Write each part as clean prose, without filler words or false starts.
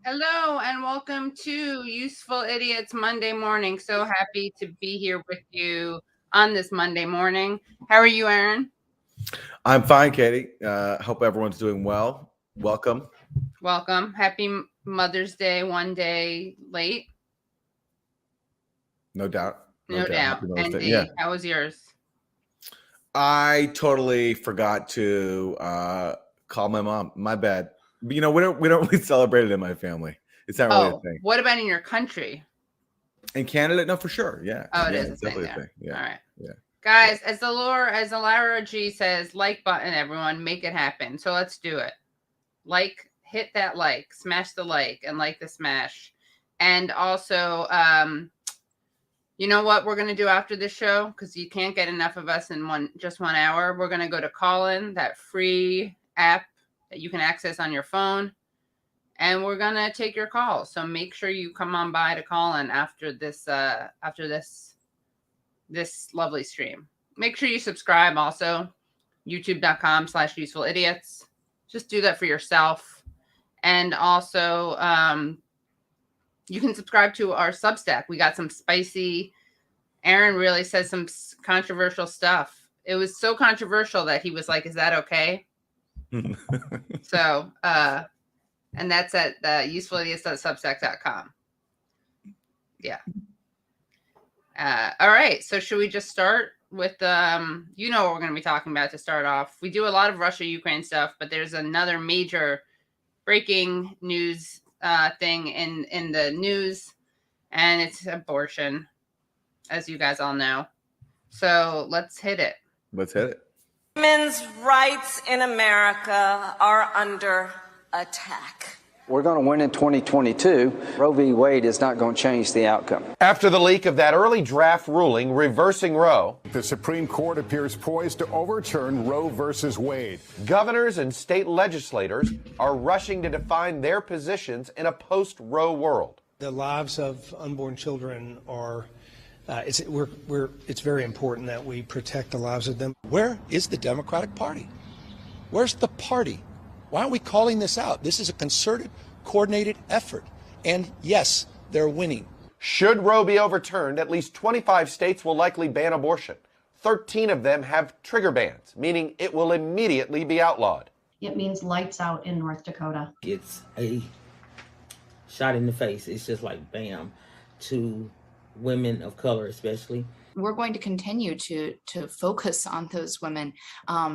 Hello and welcome to Useful Idiots Monday morning. So happy to be here with you on this Monday morning. How are you, Aaron? I'm fine, Katie. Hope everyone's doing well. Welcome. Welcome. Happy Mother's Day, one day late. No doubt. No doubt. Happy Mother's Day. Indeed. Yeah. How was yours? I totally forgot to call my mom. My bad. But, we don't really celebrate it in my family. It's not really a thing. What about in your country? In Canada, no, for sure. Yeah. Oh, it yeah, is it's definitely a thing. Yeah. All right. Yeah. Guys, as the Lara G says, like button, everyone, make it happen. So let's do it. Hit that like, smash the like, and like the smash. And also, you know what we're going to do after this show? Because you can't get enough of us in just 1 hour. We're going to go to Callin, that free app that you can access on your phone. And we're going to take your calls. So make sure you come on by to Callin after this lovely stream. Make sure you subscribe also. youtube.com/usefulidiots. Just do that for yourself. And also, you can subscribe to our Substack. We got some spicy. Aaron really says some controversial stuff. It was so controversial that he was like, "Is that okay?" So, and that's at usefulidiots.substack.com. Yeah. All right. So should we just start with what we're going to be talking about to start off? We do a lot of Russia-Ukraine stuff, but there's another major breaking news thing in the news, and it's abortion, as you guys all know. So let's hit it. Women's rights in America are under attack. We're going to win in 2022. Roe v. Wade is not going to change the outcome. After the leak of that early draft ruling reversing Roe, the Supreme Court appears poised to overturn Roe versus Wade. Governors and state legislators are rushing to define their positions in a post-Roe world. The lives of unborn children are, it's very important that we protect the lives of them. Where is the Democratic Party? Where's the party? Why aren't we calling this out? This is a concerted, coordinated effort. And yes, they're winning. Should Roe be overturned, at least 25 states will likely ban abortion. 13 of them have trigger bans, meaning it will immediately be outlawed. It means lights out in North Dakota. It's a shot in the face. It's just like bam to women of color, especially. We're going to continue to focus on those women,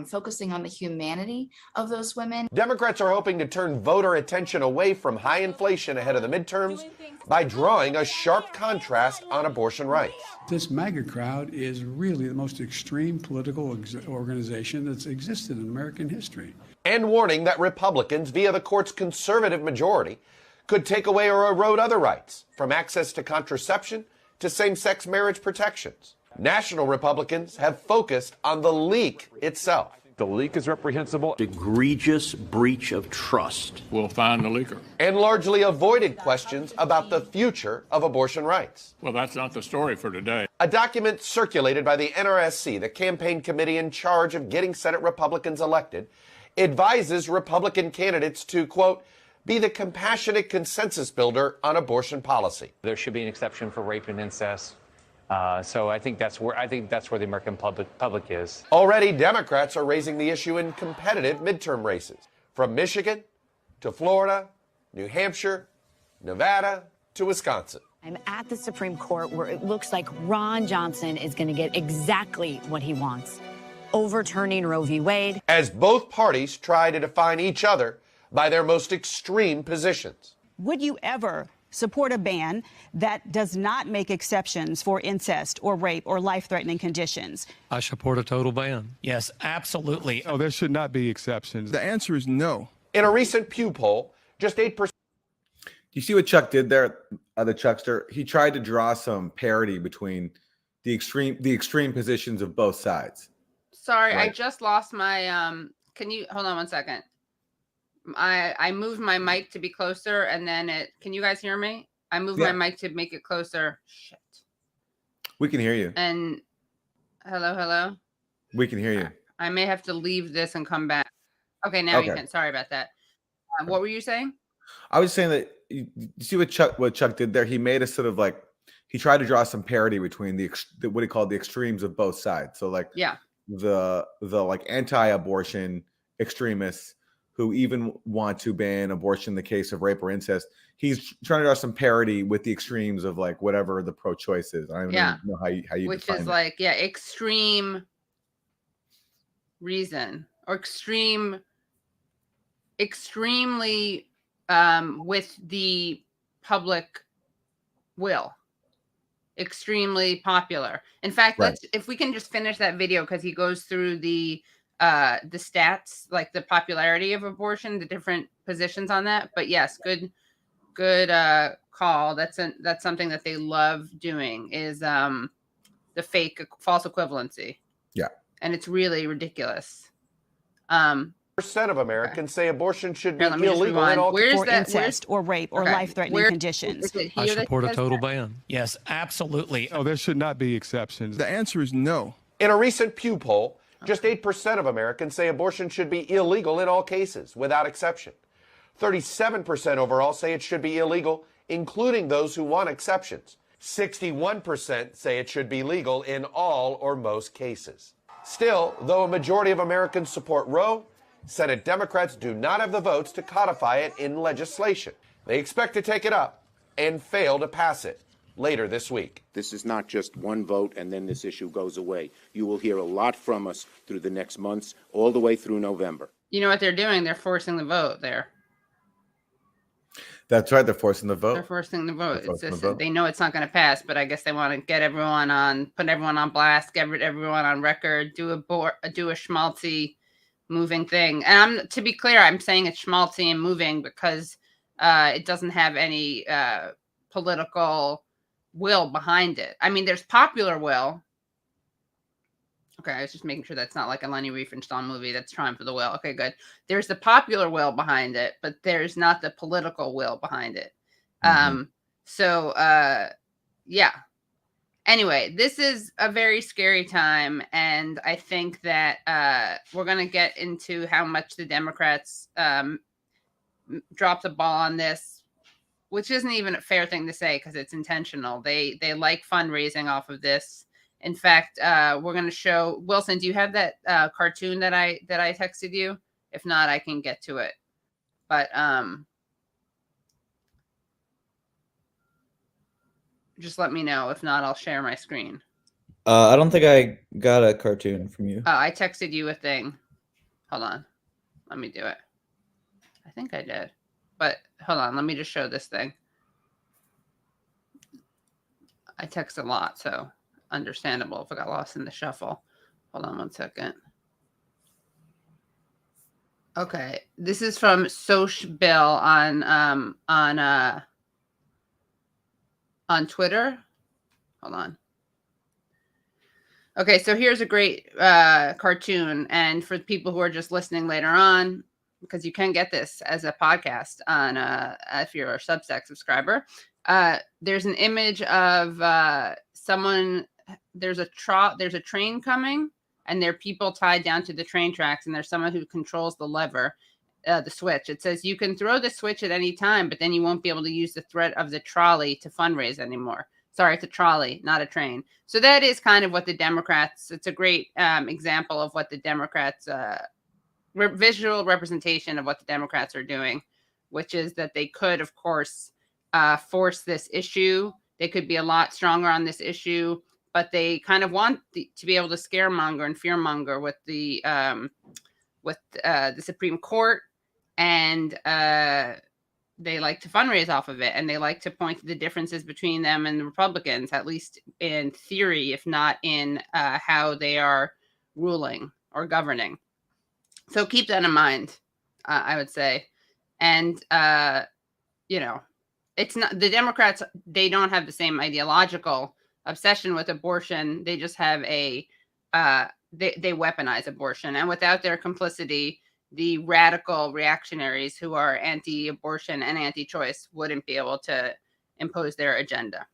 focusing on the humanity of those women. Democrats are hoping to turn voter attention away from high inflation ahead of the midterms by drawing a sharp contrast on abortion rights. This MAGA crowd is really the most extreme political organization that's existed in American history. And warning that Republicans, via the court's conservative majority, could take away or erode other rights, from access to contraception to same-sex marriage protections. National Republicans have focused on the leak itself. The leak is reprehensible. Egregious breach of trust. We'll find the leaker. And largely avoided questions about the future of abortion rights. Well, that's not the story for today. A document circulated by the NRSC, the campaign committee in charge of getting Senate Republicans elected, advises Republican candidates to, quote, be the compassionate consensus builder on abortion policy. There should be an exception for rape and incest. So I think that's where the American public is. Already, Democrats are raising the issue in competitive midterm races, from Michigan to Florida, New Hampshire, Nevada to Wisconsin. I'm at the Supreme Court where it looks like Ron Johnson is going to get exactly what he wants, overturning Roe v. Wade. As both parties try to define each other by their most extreme positions. Would you ever support a ban that does not make exceptions for incest or rape or life-threatening conditions? I support a total ban. Yes, absolutely. Oh, there should not be exceptions. The answer is no. In a recent Pew poll, just 8%. Do you see what Chuck did there, the Chuckster? He tried to draw some parity between the extreme positions of both sides. Sorry, right? I just lost my can you hold on 1 second? I moved my mic to be closer, and then can you guys hear me? I moved my mic to make it closer. Shit. We can hear you. And hello. We can hear you. I may have to leave this and come back. Okay, now you can. Sorry about that. What were you saying? I was saying that you see what Chuck did there? He made a sort of like, he tried to draw some parity between what he called the extremes of both sides. So like the like anti-abortion extremists who even want to ban abortion in the case of rape or incest. He's trying to draw some parity with the extremes of like whatever the pro-choice is. I don't even know how you which define is it. like extreme reason or extremely with the public will, extremely popular. In fact, if we can just finish that video, because he goes through the stats, like the popularity of abortion, the different positions on that. But yes, good call. That's something that they love doing, is the false equivalency. Yeah, and it's really ridiculous. Percent of Americans say abortion should be Here, let me just illegal in rewind. all for incest or rape or life-threatening conditions. Is it I here that support a says total that? ban. Yes, absolutely. Oh, there should not be exceptions. The answer is no. In a recent Pew poll, just 8% of Americans say abortion should be illegal in all cases, without exception. 37% overall say it should be illegal, including those who want exceptions. 61% say it should be legal in all or most cases. Still, though a majority of Americans support Roe, Senate Democrats do not have the votes to codify it in legislation. They expect to take it up and fail to pass it later this week. This is not just one vote and then this issue goes away. You will hear a lot from us through the next months, all the way through November. You know what they're doing? They're forcing the vote there. That's right. They're forcing the vote. They're forcing the vote. It's just, they know it's not going to pass, but I guess they want to get everyone on, put everyone on blast, get everyone on record, do a schmaltzy moving thing. And to be clear, I'm saying it's schmaltzy and moving because it doesn't have any political will behind it. I mean, there's popular will. Okay, I was just making sure that's not like a Leni Riefenstahl movie that's trying for the will. Okay, good. There's the popular will behind it, but there's not the political will behind it. Yeah. Anyway, this is a very scary time, and I think that we're going to get into how much the Democrats dropped the ball on this, which isn't even a fair thing to say because it's intentional. They like fundraising off of this. In fact, we're going to show Wilson. Do you have that cartoon that I texted you? If not, I can get to it. But just let me know. If not, I'll share my screen. I don't think I got a cartoon from you. I texted you a thing. Hold on. Let me do it. I think I did. But hold on. Let me just show this thing. I text a lot, so understandable if I got lost in the shuffle. Hold on 1 second. Okay, this is from Soch Bill on Twitter. Hold on. Okay, so here's a great cartoon, and for people who are just listening later on, because you can get this as a podcast on if you're a Substack subscriber. There's an image of someone. There's a train coming, and there are people tied down to the train tracks, and there's someone who controls the lever, the switch. It says you can throw the switch at any time, but then you won't be able to use the threat of the trolley to fundraise anymore. Sorry, it's a trolley, not a train. So that is kind of what the Democrats. It's a great example of what the Democrats, visual representation of what the Democrats are doing, which is that they could, of course, force this issue. They could be a lot stronger on this issue, but they kind of want to be able to scaremonger and fearmonger with the Supreme Court, and they like to fundraise off of it, and they like to point to the differences between them and the Republicans, at least in theory, if not in how they are ruling or governing. So keep that in mind, I would say. And, it's not the Democrats. They don't have the same ideological obsession with abortion. They just have they weaponize abortion. And without their complicity, the radical reactionaries who are anti-abortion and anti-choice wouldn't be able to impose their agenda.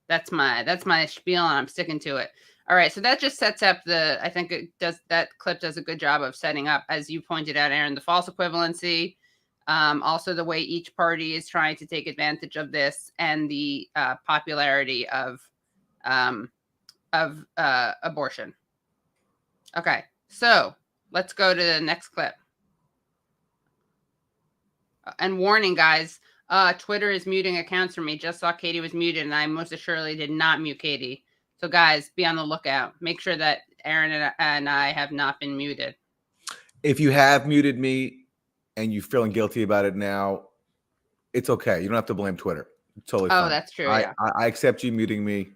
That's my spiel, and I'm sticking to it. All right, so that just sets up I think that clip does a good job of setting up, as you pointed out, Aaron, the false equivalency. Also, the way each party is trying to take advantage of this, and the popularity of abortion. Okay, so let's go to the next clip. And warning, guys, Twitter is muting accounts for me. Just saw Katie was muted, and I most assuredly did not mute Katie. So, guys, be on the lookout. Make sure that Aaron and I have not been muted. If you have muted me and you're feeling guilty about it now, it's okay. You don't have to blame Twitter. It's totally fine. That's true. I accept you muting me.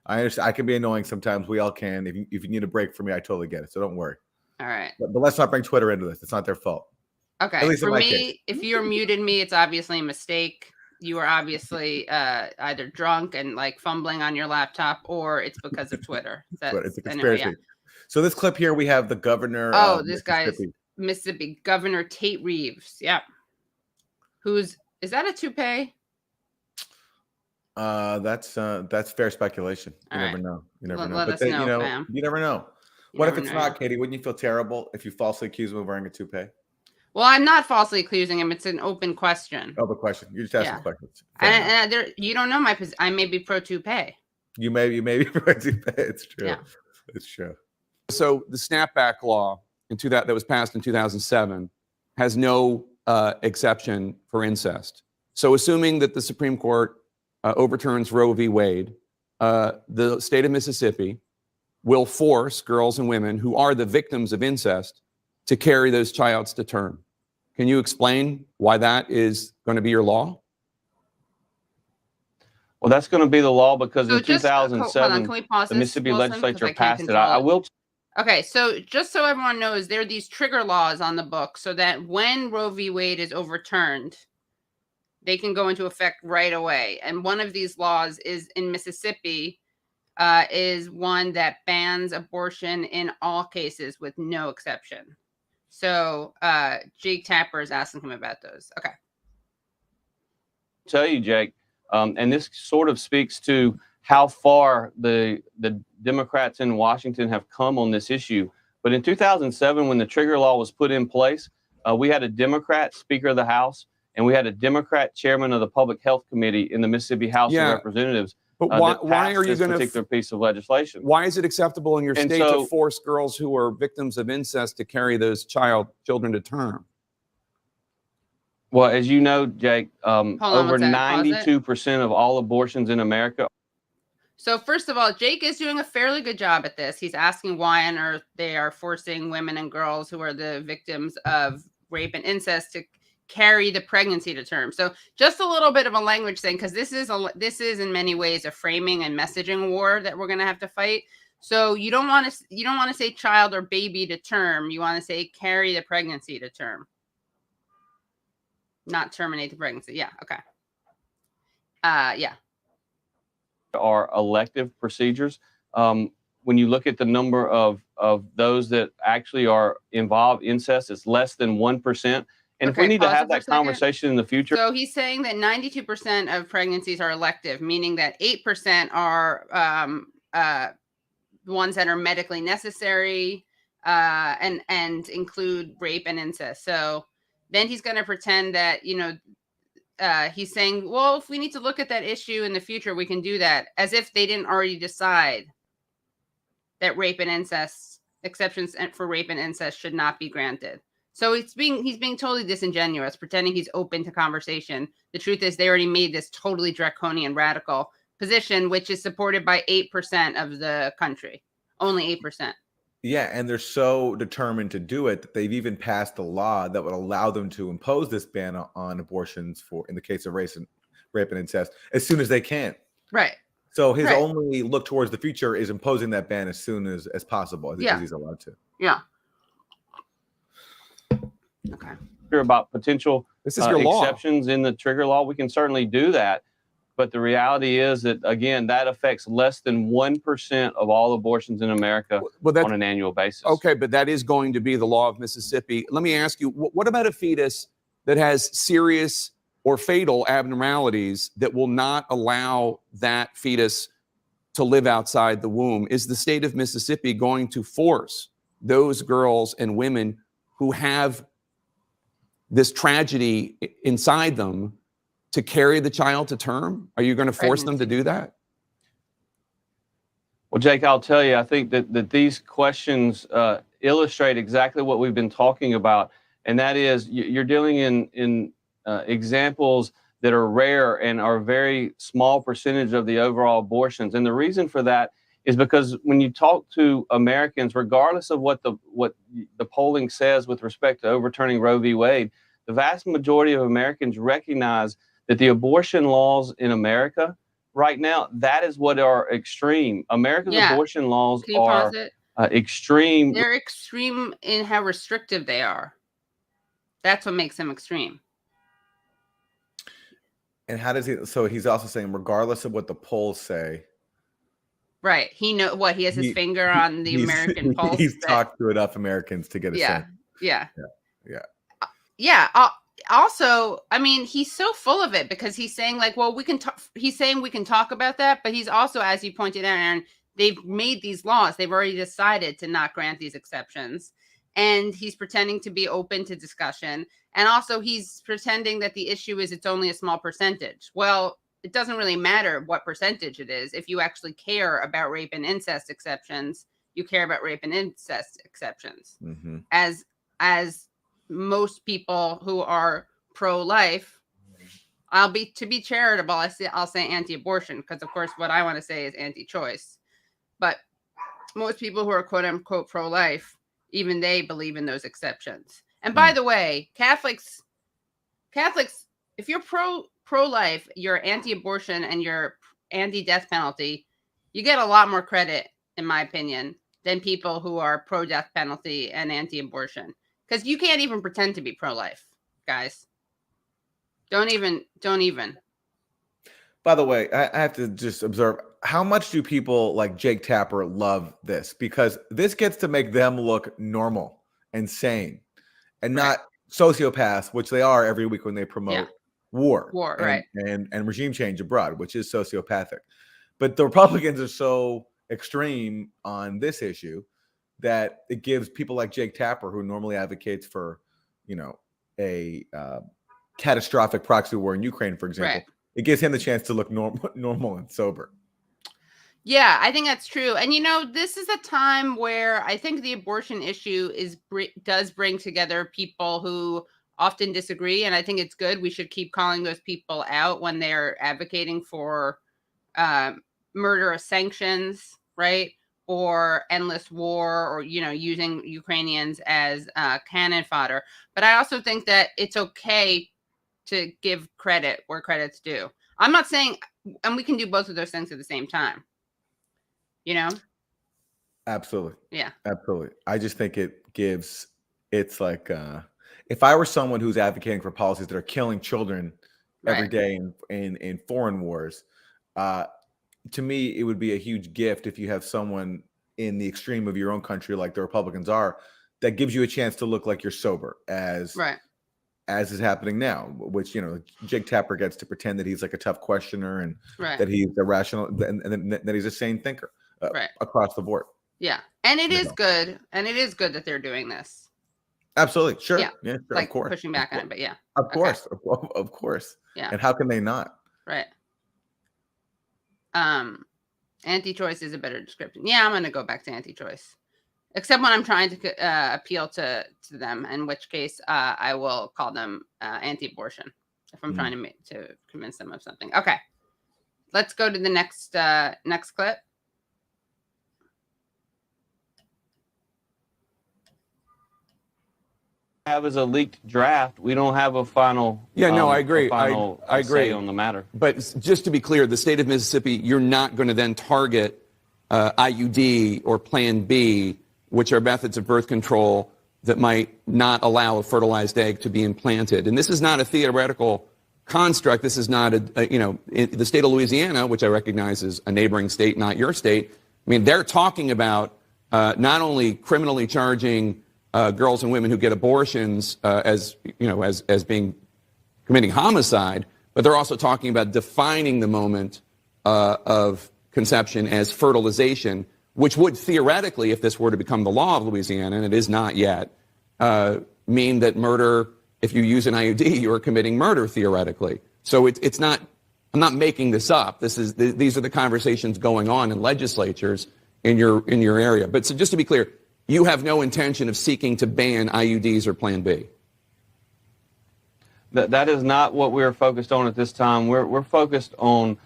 I understand. I can be annoying sometimes. We all can. If you need a break from me, I totally get it. So don't worry. All right. But let's not bring Twitter into this. It's not their fault. Okay. At least for me, if you're muted me, it's obviously a mistake. You are obviously either drunk and like fumbling on your laptop, or it's because of Twitter. It's a conspiracy. Yeah. So this clip here, we have the governor. This guy's Mississippi Governor Tate Reeves. Yeah. Is that a toupee? That's fair speculation. You never know. You never know. But you never know. What if it's not, Katie? Wouldn't you feel terrible if you falsely accuse him of wearing a toupee? Well, I'm not falsely accusing him. It's an open question. Open question. You're just asking questions. And you don't know my position. I may be pro toupee. You may be pro toupee. It's true. Yeah. It's true. So the snapback law that was passed in 2007 has no exception for incest. So assuming that the Supreme Court overturns Roe v. Wade, the state of Mississippi will force girls and women who are the victims of incest to carry those childs to term. Can you explain why that is going to be your law? Well, that's going to be the law because in 2007, the Mississippi legislature passed it. I will. Okay, so just so everyone knows, there are these trigger laws on the book so that when Roe v. Wade is overturned, they can go into effect right away. And one of these laws is in Mississippi, is one that bans abortion in all cases with no exception. So Jake Tapper is asking him about those. Okay. Tell you, Jake, and this sort of speaks to how far the Democrats in Washington have come on this issue. But in 2007, when the trigger law was put in place, we had a Democrat Speaker of the House, and we had a Democrat Chairman of the Public Health Committee in the Mississippi House of Representatives. But why are you going to particular piece of legislation? Why is it acceptable in your state to force girls who are victims of incest to carry those children to term? Well, as you know, Jake, over 92% of all abortions in America. So first of all, Jake is doing a fairly good job at this. He's asking why on earth they are forcing women and girls who are the victims of rape and incest to carry the pregnancy to term. So just a little bit of a language thing, because this is in many ways a framing and messaging war that we're going to have to fight. So you don't want to say child or baby to term. You want to say carry the pregnancy to term, not terminate the pregnancy. Yeah. Okay. Yeah. Are elective procedures. When you look at the number of those that actually are involved in incest, it's less than 1%. And if we need to have that conversation in the future. So he's saying that 92% of pregnancies are elective, meaning that 8% are ones that are medically necessary and include rape and incest. So then he's going to pretend that, he's saying, well, if we need to look at that issue in the future, we can do that, as if they didn't already decide that rape and incest exceptions for rape and incest should not be granted. So he's being totally disingenuous, pretending he's open to conversation. The truth is they already made this totally draconian radical position, which is supported by 8% of the country, only 8%. Yeah, and they're so determined to do it that they've even passed a law that would allow them to impose this ban on abortions in the case of rape and incest as soon as they can. Right. So his only look towards the future is imposing that ban as soon as possible, as he's allowed to. Yeah. Okay. About potential exceptions in the trigger law, we can certainly do that. But the reality is that, again, that affects less than 1% of all abortions in America on an annual basis. Okay, but that is going to be the law of Mississippi. Let me ask you, what about a fetus that has serious or fatal abnormalities that will not allow that fetus to live outside the womb? Is the state of Mississippi going to force those girls and women who have this tragedy inside them to carry the child to term? Are you going to force them to do that? Well, Jake, I'll tell you, I think that these questions illustrate exactly what we've been talking about, and that is you're dealing in examples that are rare and are a very small percentage of the overall abortions. And the reason for that is because when you talk to Americans, regardless of what the polling says with respect to overturning Roe v. Wade, the vast majority of Americans recognize that the abortion laws in America right now, that is what are extreme. America's abortion laws are extreme. They're extreme in how restrictive they are. That's what makes them extreme. And how does he? So he's also saying, regardless of what the polls say, right? He has his finger on the American pulse. He's talked to enough Americans to get a sense. Yeah. Also, I mean, he's so full of it because he's saying like, well, we can talk. He's saying we can talk about that, but he's also, as you pointed out, Aaron, they've made these laws. They've already decided to not grant these exceptions. And he's pretending to be open to discussion. And also he's pretending that the issue is it's only a small percentage. Well, it doesn't really matter what percentage it is. If you actually care about rape and incest exceptions, you care about rape and incest exceptions. Mm-hmm. As most people who are pro-life, to be charitable, I'll say anti-abortion, because of course what I want to say is anti-choice. But most people who are quote unquote pro-life, even they believe in those exceptions. And by the way, Catholics, if you're pro-life, you're anti-abortion and you're anti-death penalty, you get a lot more credit, in my opinion, than people who are pro-death penalty and anti-abortion. Because you can't even pretend to be pro-life, guys. Don't even. By the way, I have to just observe, how much do people like Jake Tapper love this? Because this gets to make them look normal and sane and not sociopaths, which they are every week when they promote war and regime change abroad, which is sociopathic. But the Republicans are so extreme on this issue that it gives people like Jake Tapper, who normally advocates for, a catastrophic proxy war in Ukraine, for example, it gives him the chance to look normal and sober. Yeah, I think that's true. And, this is a time where I think the abortion issue does bring together people who often disagree. And I think it's good. We should keep calling those people out when they're advocating for murderous sanctions, right? Or endless war, or, using Ukrainians as cannon fodder. But I also think that it's okay to give credit where credit's due. I'm not saying, and we can do both of those things at the same time. Absolutely. Yeah. Absolutely. I just think it's like, if I were someone who's advocating for policies that are killing children every day in foreign wars, to me, it would be a huge gift if you have someone in the extreme of your own country, like the Republicans are, that gives you a chance to look like you're sober, as is happening now, which, Jake Tapper gets to pretend that he's like a tough questioner and that he's irrational and that he's a sane thinker across the board. Yeah. And it is good. And it is good that they're doing this. Absolutely. Sure. Yeah. Sure, like of course. Pushing back on it, but yeah. Of course. Of course. Yeah. And how can they not? Right. Anti-choice is a better description. Yeah, I'm going to go back to anti-choice. Except when I'm trying to appeal to them, in which case I will call them anti-abortion if I'm trying to convince them of something. Okay, let's go to the next clip. Have as a leaked draft. We don't have a final. I agree. I agree say on the matter. But just to be clear, the state of Mississippi, you're not going to then target IUD or Plan B, which are methods of birth control that might not allow a fertilized egg to be implanted. And this is not a theoretical construct. This is not the state of Louisiana, which I recognize is a neighboring state, not your state. I mean, they're talking about not only criminally charging girls and women who get abortions as being committing homicide, but they're also talking about defining the moment of conception as fertilization, which would theoretically, if this were to become the law of Louisiana, and it is not yet, mean that murder if you use an IUD, you are committing murder theoretically. So it's not. I'm not making this up. These are the conversations going on in legislatures in your area. But so just to be clear, you have no intention of seeking to ban IUDs or Plan B. That is not what we're focused on at this time. We're focused on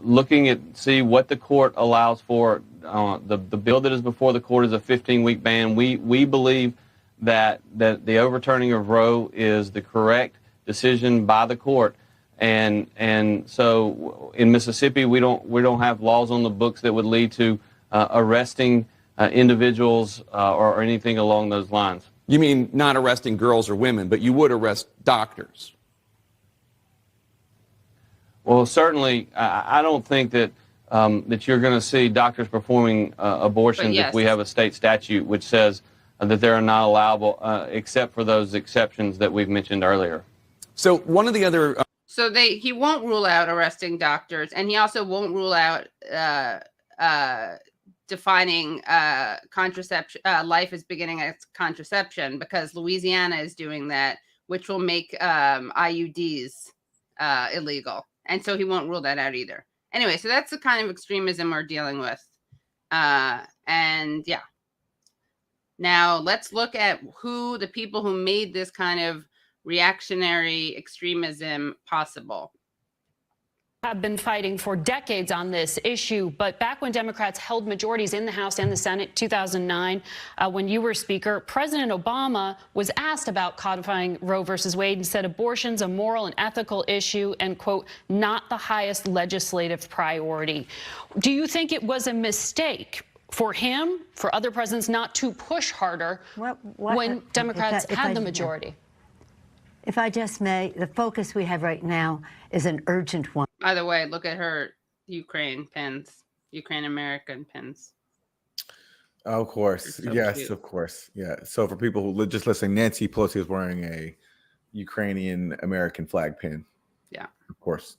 looking at see what the court allows for. The bill that is before the court is a 15-week ban. We believe that the overturning of Roe is the correct decision by the court. And so in Mississippi, we don't have laws on the books that would lead to arresting individuals or anything along those lines. You mean not arresting girls or women, but you would arrest doctors? Well, certainly, I don't think that that you're going to see doctors performing abortions if we have a state statute which says that they are not allowable except for those exceptions that we've mentioned earlier. So one of the other So he won't rule out arresting doctors, and he also won't rule out defining contraception, life as beginning as contraception, because Louisiana is doing that, which will make IUDs illegal, and so he won't rule that out either. Anyway, so that's the kind of extremism we're dealing with, and yeah. Now let's look at the people who made this kind of reactionary extremism possible. Have been fighting for decades on this issue, but back when Democrats held majorities in the House and the Senate, 2009, when you were Speaker, President Obama was asked about codifying Roe versus Wade and said abortion's a moral and ethical issue and, quote, not the highest legislative priority. Do you think it was a mistake for him, for other presidents, not to push harder when Democrats had the majority? If I just may, the focus we have right now is an urgent one. By the way, look at her Ukraine pins, Ukraine American pins. Of course. So yes, cute. of course. Yeah. So for people who just listening, Nancy Pelosi is wearing a Ukrainian American flag pin. Yeah. Of course.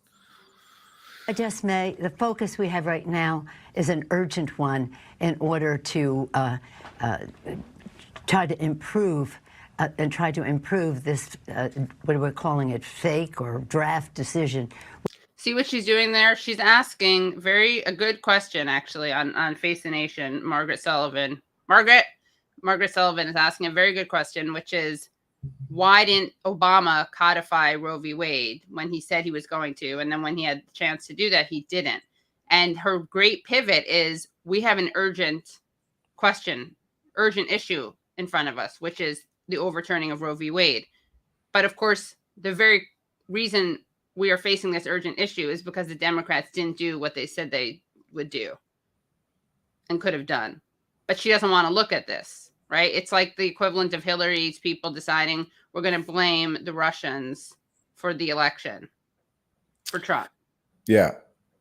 I just may, the focus we have right now is an urgent one in order to try to improve this, what we're calling it, fake or draft decision. See what she's doing there? She's asking a good question, actually, on Face the Nation. Margaret Sullivan is asking a very good question, which is, why didn't Obama codify Roe v. Wade when he said he was going to? And then when he had the chance to do that, he didn't. And her great pivot is, we have an urgent issue in front of us, which is the overturning of Roe v. Wade. But of course, the very reason we are facing this urgent issue is because the Democrats didn't do what they said they would do and could have done. But she doesn't want to look at this, right? It's like the equivalent of Hillary's people deciding we're going to blame the Russians for the election for Trump. Yeah.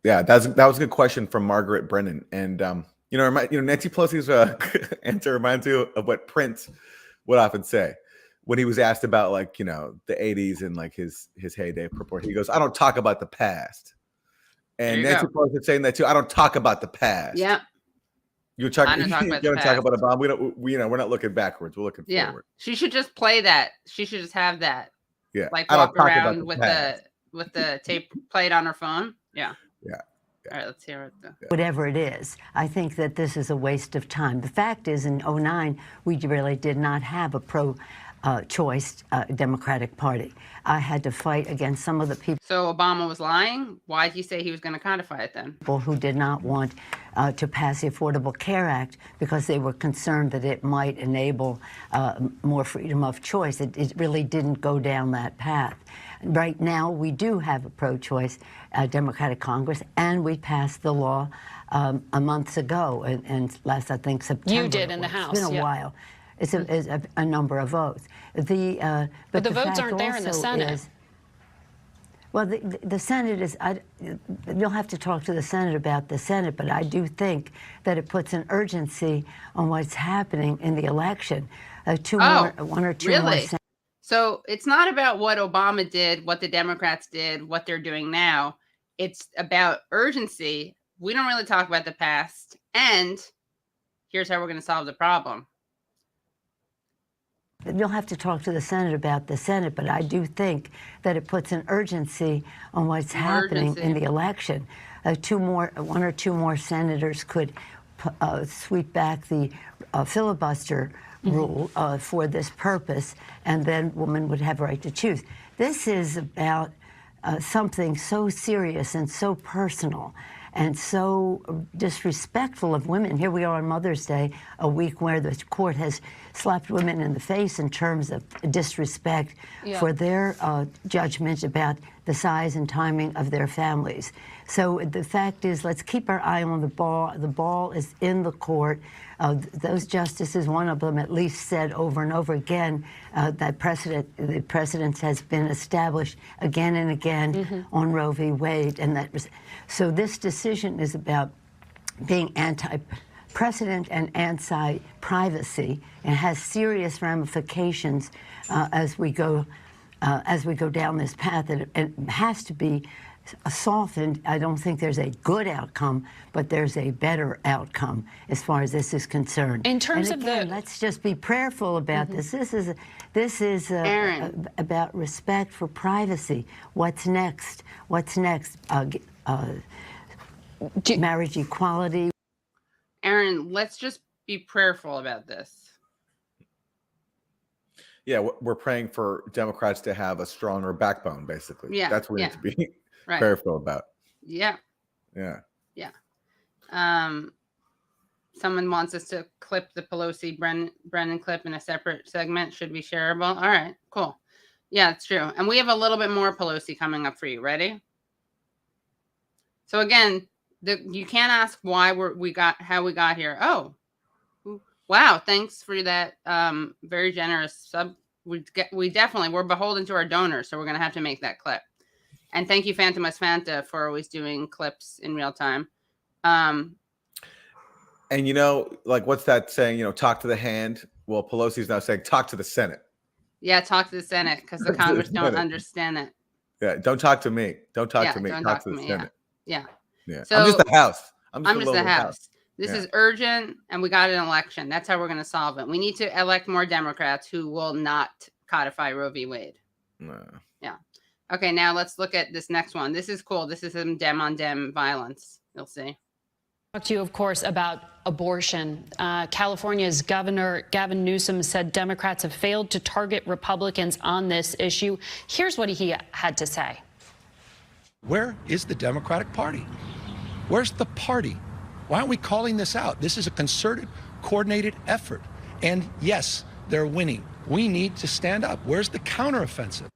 Yeah. That was a good question from Margaret Brennan. And, Nancy Pelosi's answer reminds me of what Prince would often say when he was asked about, the 80s and his heyday purport. He goes, I don't talk about the past. And Nancy Pelosi is saying that too. I don't talk about the past. Yeah. You talk about Obama. We're not looking backwards. We're looking forward. She should just play that. She should just have that. Yeah. Walk around with the tape played on her phone. Yeah. Yeah. All right, let's hear it. Whatever it is, I think that this is a waste of time. The fact is, in 2009, we really did not have a pro-choice Democratic Party. I had to fight against some of the people. So Obama was lying? Why did he say he was going to codify it then? People who did not want to pass the Affordable Care Act because they were concerned that it might enable more freedom of choice. It really didn't go down that path. Right now, we do have a pro-choice Democratic Congress, and we passed the law a month ago, and last, I think, September. You did in the House. It's been a while. It's a number of votes. But the votes aren't there in the Senate. Well, the Senate is, you'll have to talk to the Senate about the Senate, but I do think that it puts an urgency on what's happening in the election. One or two more. So it's not about what Obama did, what the Democrats did, what they're doing now. It's about urgency. We don't really talk about the past. And here's how we're going to solve the problem. You'll have to talk to the Senate about the Senate, but I do think that it puts an urgency on what's happening in the election. One or two more senators could sweep back the filibuster rule for this purpose, and then women would have a right to choose. This is about something so serious and so personal and so disrespectful of women. Here we are on Mother's Day, a week where the court has slapped women in the face in terms of disrespect for their judgment about the size and timing of their families. So the fact is, let's keep our eye on the ball. The ball is in the court. Those justices, one of them at least said over and over again that the precedent has been established again and again on Roe v. Wade, and that was so. This decision is about being anti-precedent and anti-privacy, and has serious ramifications as we go down this path. And it has to be softened. I don't think there's a good outcome, but there's a better outcome as far as this is concerned. In terms of let's just be prayerful about this. This is about respect for privacy. What's next? What's next? Marriage equality. Aaron, let's just be prayerful about this. Yeah, we're praying for Democrats to have a stronger backbone, basically. Yeah, that's what we need to be prayerful about. Yeah. Yeah. Yeah. Someone wants us to clip the Pelosi Brennan clip in a separate segment. Should be shareable. All right, cool. Yeah, it's true. And we have a little bit more Pelosi coming up for you. Ready? So again, you can't ask why how we got here. Oh, wow! Thanks for that. Very generous sub. We're beholden to our donors, so we're gonna have to make that clip. And thank you, Phantomus Fanta, for always doing clips in real time. And what's that saying? Talk to the hand. Well, Pelosi's now saying talk to the Senate. Yeah, talk to the Senate because the Congress don't understand it. Yeah, don't talk to me. Don't talk to me. Don't talk to to the me. Senate. Yeah. So, I'm just the House. I'm just the House. This is urgent, and we got an election. That's how we're going to solve it. We need to elect more Democrats who will not codify Roe v. Wade. No. Yeah. Okay, now let's look at this next one. This is cool. This is some dem-on-dem violence. You'll see. Talk to you, of course, about abortion. California's Governor Gavin Newsom said Democrats have failed to target Republicans on this issue. Here's what he had to say. Where is the Democratic Party? Where's the party? Why aren't we calling this out? This is a concerted, coordinated effort. And yes, they're winning. We need to stand up. Where's the counteroffensive?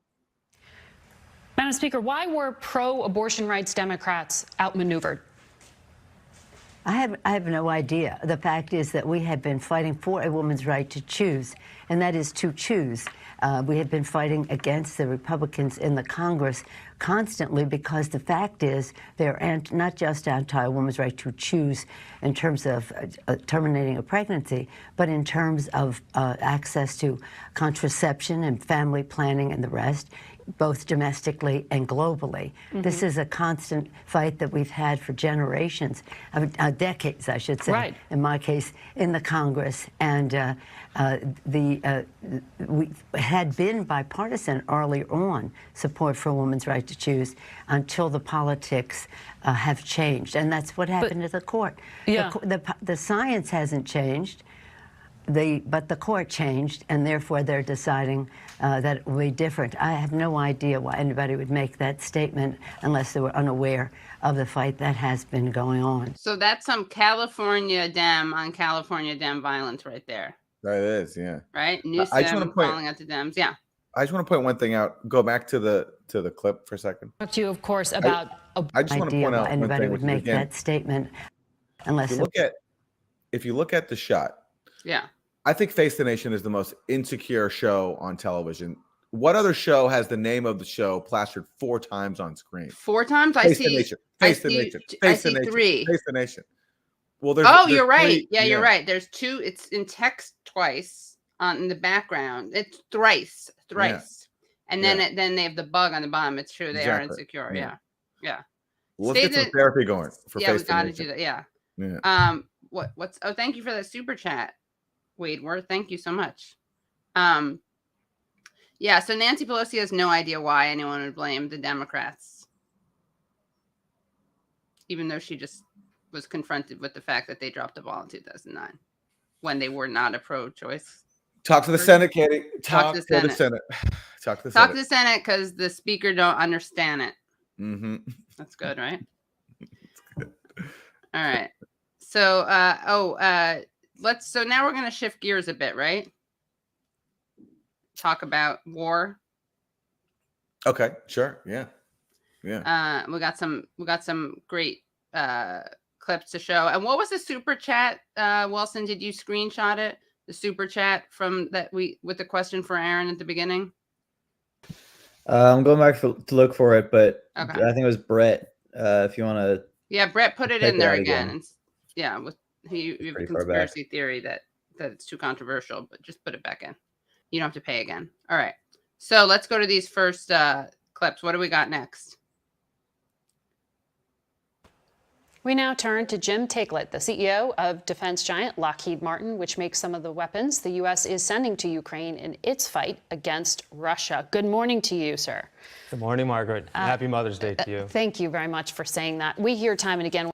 Madam Speaker, why were pro-abortion rights Democrats outmaneuvered? I have no idea. The fact is that we have been fighting for a woman's right to choose, and that is to choose. We have been fighting against the Republicans in the Congress constantly because the fact is they're not just anti a woman's right to choose in terms of terminating a pregnancy, but in terms of access to contraception and family planning and the rest, both domestically and globally. This is a constant fight that we've had for generations, decades, I should say, in my case, in the Congress. And we had been bipartisan early on, support for a woman's right to choose, until the politics have changed. And that's what happened to the court. Yeah. The science hasn't changed. But the court changed, and therefore they're deciding that it will be different. I have no idea why anybody would make that statement unless they were unaware of the fight that has been going on. So that's some California Dem on California Dem violence right there. That is, yeah. Right? Newsom calling out the Dems, yeah. I just want to point one thing out. Go back to the clip for a second. Talk to you, of course, about I just want to point out one anybody thing, would make that statement unless if you look at the shot. Yeah. I think Face the Nation is the most insecure show on television. What other show has the name of the show plastered 4 times on screen? 4 times? Face the Nation. Face the Nation. Face the Nation. 3. Face the Nation. Well, there's. Oh, you're right. Yeah, you're right. There's 2. It's in text twice in the background. It's thrice. Yeah. And then then they have the bug on the bottom. It's true. They are insecure. Yeah. Let's get some therapy going for Face the Nation. We got to do that. Yeah. What's? Oh, thank you for that super chat. Wadeworth, thank you so much. Yeah, so Nancy Pelosi has no idea why anyone would blame the Democrats, even though she just was confronted with the fact that they dropped the ball in 2009 when they were not a pro-choice. Talk to the Senate, Katie. Talk to the Senate. Talk to the Senate because the speaker don't understand it. Mm-hmm. That's good, right? That's good. All right. So, so now we're going to shift gears a bit, right? Talk about war. Okay, sure. Yeah. Yeah. We got some great clips to show. And what was the super chat? Wilson, did you screenshot it? The super chat from that with the question for Aaron at the beginning? I'm going back to look for it, but okay. I think it was Brett. If you want to. Yeah, Brett put it in there again. And, yeah, with you have a conspiracy theory that it's too controversial, but just put it back in. You don't have to pay again. All right. So let's go to these first clips. What do we got next? We now turn to Jim Taiclet, the CEO of defense giant Lockheed Martin, which makes some of the weapons the U.S. is sending to Ukraine in its fight against Russia. Good morning to you, sir. Good morning, Margaret. Happy Mother's Day to you. Thank you very much for saying that. We hear time and again.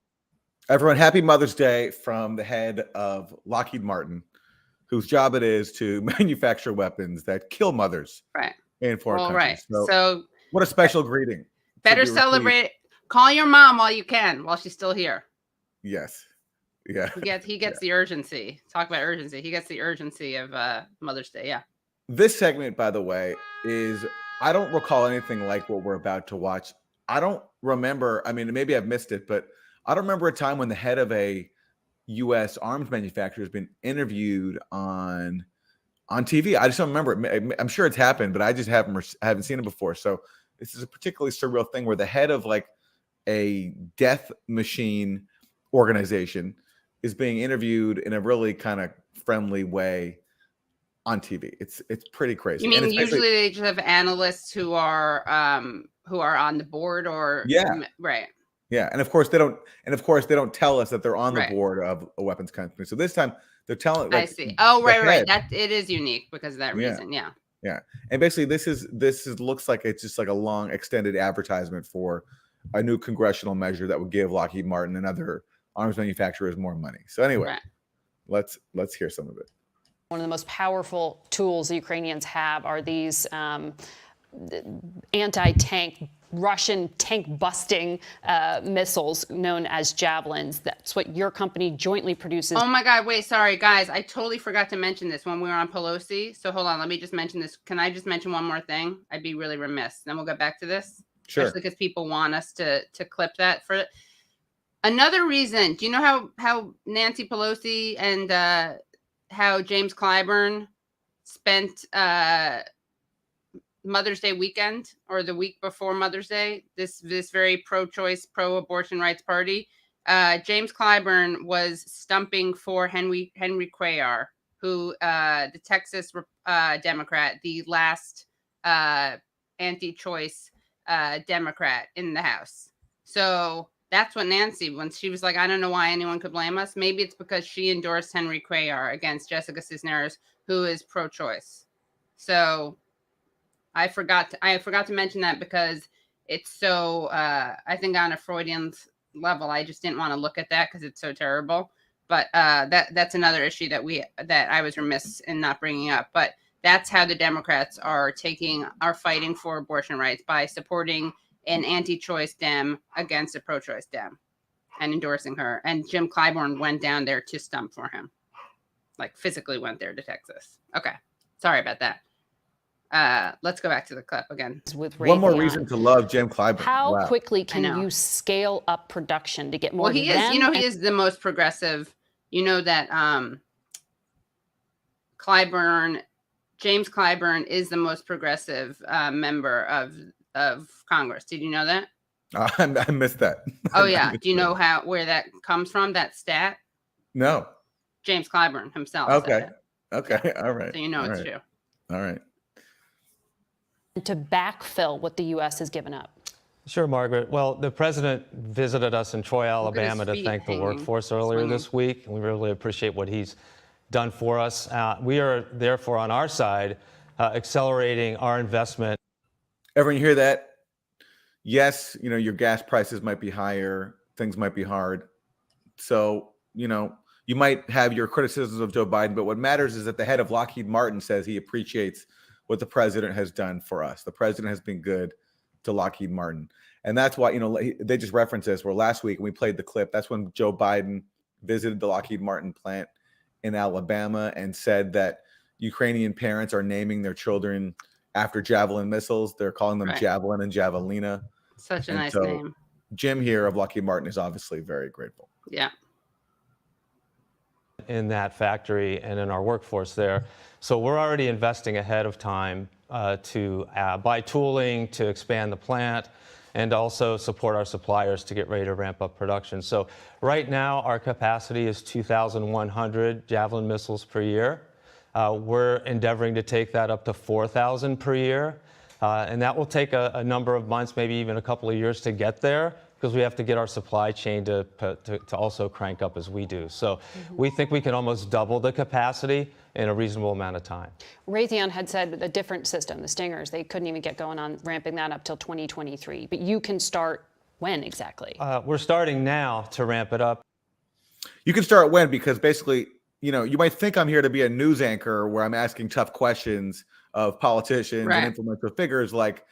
Everyone, happy Mother's Day from the head of Lockheed Martin, whose job it is to manufacture weapons that kill mothers in foreign countries. Right. So what a special greeting. Better celebrate. Call your mom while you can, while she's still here. Yes. Yeah. He gets the urgency. Talk about urgency. He gets the urgency of Mother's Day. Yeah. This segment, by the way, I don't recall anything like what we're about to watch. I don't remember. I mean, maybe I've missed it, but I don't remember a time when the head of a U.S. arms manufacturer has been interviewed on TV. I just don't remember it. I'm sure it's happened, but I just haven't seen it before. So this is a particularly surreal thing where the head of like a death machine organization is being interviewed in a really kind of friendly way on TV. It's pretty crazy. You mean usually they just have analysts who are on the board or right. Yeah, and of course they don't tell us that they're on the board of a weapons company. So this time they're telling. I see. Oh, right. That it is unique because of that reason. Yeah. Yeah, and basically this looks like it's just like a long extended advertisement for a new congressional measure that would give Lockheed Martin and other arms manufacturers more money. So anyway, let's hear some of it. One of the most powerful tools the Ukrainians have are these anti-tank, Russian tank-busting missiles known as Javelins. That's what your company jointly produces. Oh my God, wait, sorry, guys. I totally forgot to mention this when we were on Pelosi. So hold on, let me just mention this. Can I just mention one more thing? I'd be really remiss. Then we'll get back to this. Sure. Especially because people want us to clip that. For another reason, do you know how Nancy Pelosi and how James Clyburn spent Mother's Day weekend or the week before Mother's Day, this very pro-choice, pro-abortion rights party? James Clyburn was stumping for Henry Cuellar, who the Texas Democrat, the last anti-choice Democrat in the House. So that's what Nancy, when she was like, I don't know why anyone could blame us. Maybe it's because she endorsed Henry Cuellar against Jessica Cisneros, who is pro-choice. So I forgot to mention that because it's so, I think on a Freudian level, I just didn't want to look at that because it's so terrible. But that's another issue that I was remiss in not bringing up. But that's how the Democrats are fighting for abortion rights, by supporting an anti-choice Dem against a pro-choice Dem and endorsing her. And Jim Clyburn went down there to stump for him, like physically went there to Texas. Okay. Sorry about that. Let's go back to the clip again. One more reason to love Jim Clyburn. How quickly can you scale up production to get more? Well, he is the most progressive. You know that James Clyburn is the most progressive member of Congress. Did you know that? I missed that. Oh yeah. Do you know where that comes from? That stat? No. James Clyburn himself. Okay. Okay. All right. So you know it's true. All right. To backfill what the U.S. has given up. Sure, Margaret. Well, the president visited us in Troy, Alabama to thank the workforce earlier this week. And we really appreciate what he's done for us. We are therefore on our side accelerating our investment. Everyone, you hear that? Yes, your gas prices might be higher, things might be hard. So, you might have your criticisms of Joe Biden, but what matters is that the head of Lockheed Martin says he appreciates what the president has done for us. The president has been good to Lockheed Martin. And that's why, they just referenced this. Where last week, we played the clip. That's when Joe Biden visited the Lockheed Martin plant in Alabama and said that Ukrainian parents are naming their children after Javelin missiles. They're calling them Javelin and Javelina. Such a nice name. Jim here of Lockheed Martin is obviously very grateful. Yeah. In that factory and in our workforce there. So we're already investing ahead of time to buy tooling, to expand the plant, and also support our suppliers to get ready to ramp up production. So right now, our capacity is 2,100 Javelin missiles per year. We're endeavoring to take that up to 4,000 per year. And that will take a number of months, maybe even a couple of years to get there, because we have to get our supply chain to also crank up as we do. So we think we can almost double the capacity in a reasonable amount of time. Raytheon had said a different system, the Stingers, they couldn't even get going on ramping that up till 2023. But you can start when exactly? We're starting now to ramp it up. You can start when, because basically, you might think I'm here to be a news anchor where I'm asking tough questions of politicians and influential figures like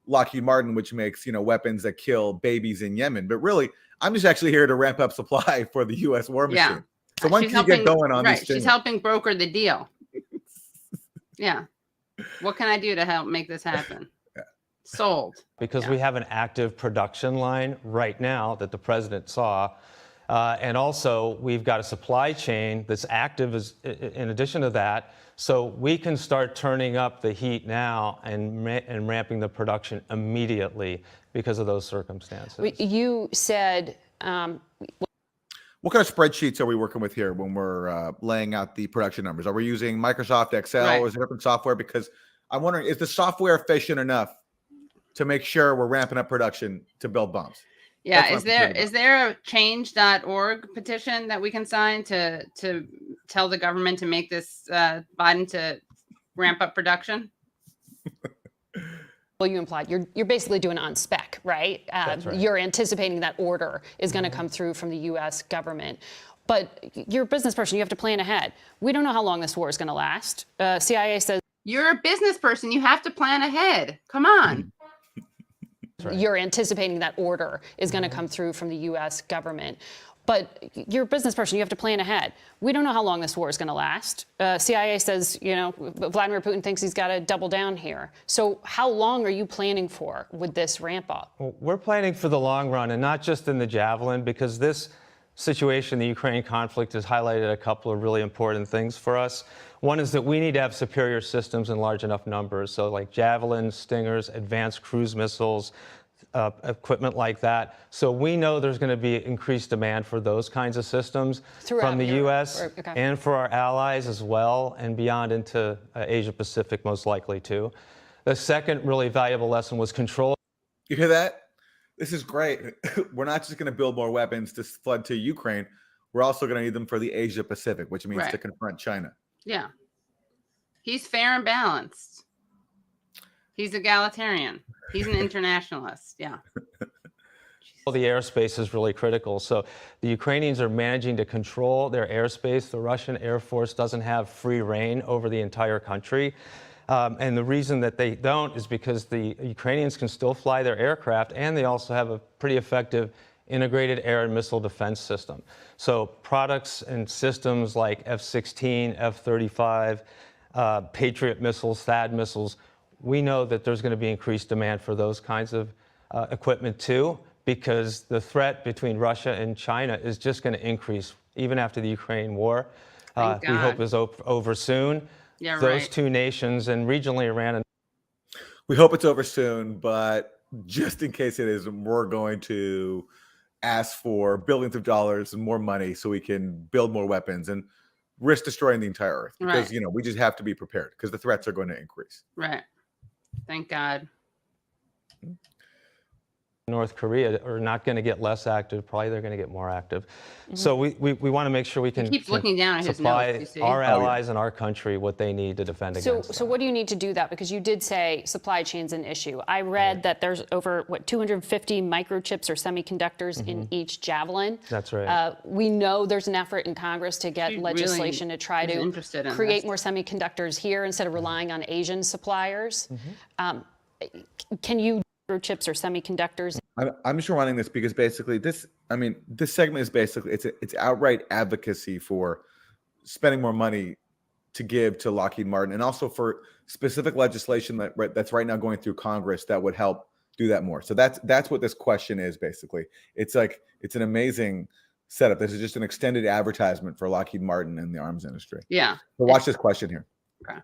Lockheed Martin, which makes, weapons that kill babies in Yemen. But really, I'm just actually here to ramp up supply for the U.S. war machine. Yeah. So when can you get going on this? She's helping broker the deal. Yeah. What can I do to help make this happen? Sold. Because we have an active production line right now that the president saw. And also, we've got a supply chain that's active in addition to that. So we can start turning up the heat now and ramping the production immediately because of those circumstances. You said... what kind of spreadsheets are we working with here when we're laying out the production numbers? Are we using Microsoft Excel or is it different software? Because I'm wondering, is the software efficient enough to make sure we're ramping up production to build bombs? Yeah, is there a change.org petition that we can sign to tell the government to make this Biden to ramp up production? Well, you implied you're basically doing it on spec, right? Right? You're anticipating that order is going to come through from the U.S. government. But you're a business person. You have to plan ahead. We don't know how long this war is going to last. CIA says... You're a business person. You have to plan ahead. Come on. You're anticipating that order is going to come through from the U.S. government. But you're a business person. You have to plan ahead. We don't know how long this war is going to last. CIA says, Vladimir Putin thinks he's got to double down here. So how long are you planning for with this ramp up? Well, we're planning for the long run, and not just in the Javelin, because this situation, the Ukraine conflict, has highlighted a couple of really important things for us. One is that we need to have superior systems in large enough numbers. So like Javelin, Stingers, advanced cruise missiles, equipment like that. So we know there's going to be increased demand for those kinds of systems from the U.S. and for our allies as well, and beyond into Asia Pacific most likely too. The second really valuable lesson was control. You hear that? This is great. We're not just going to build more weapons to flood to Ukraine. We're also going to need them for the Asia Pacific, which means to confront China. Yeah. He's fair and balanced. He's egalitarian. He's an internationalist. Yeah. The airspace is really critical. So the Ukrainians are managing to control their airspace. The Russian Air Force doesn't have free reign over the entire country. And the reason that they don't is because the Ukrainians can still fly their aircraft, and they also have a pretty effective integrated air and missile defense system. So products and systems like F-16, F-35, Patriot missiles, THAAD missiles, we know that there's going to be increased demand for those kinds of equipment too, because the threat between Russia and China is just going to increase even after the Ukraine war. We hope is over soon. Yeah, those two nations, and regionally Iran. And we hope it's over soon, but just in case it isn't, we're going to ask for billions of dollars and more money so we can build more weapons and risk destroying the entire earth. Because, we just have to be prepared because the threats are going to increase. Right. Thank God. North Korea are not going to get less active. Probably they're going to get more active. So we want to make sure we can, keeps looking down at his supply notes, you see? our allies and our country what they need to defend against. So what do you need to do that? Because you did say supply chain's an issue. I read that there's over, 250 microchips or semiconductors in each Javelin. That's right. We know there's an effort in Congress to get legislation to try to create more semiconductors here instead of relying on Asian suppliers. Can you chips or semiconductors? I'm just running this because basically this segment is basically it's outright advocacy for spending more money to give to Lockheed Martin, and also for specific legislation that's right now going through Congress that would help do that more. So that's what this question is basically. It's an amazing setup. This is just an extended advertisement for Lockheed Martin and the arms industry. Yeah. So watch this question here. Okay.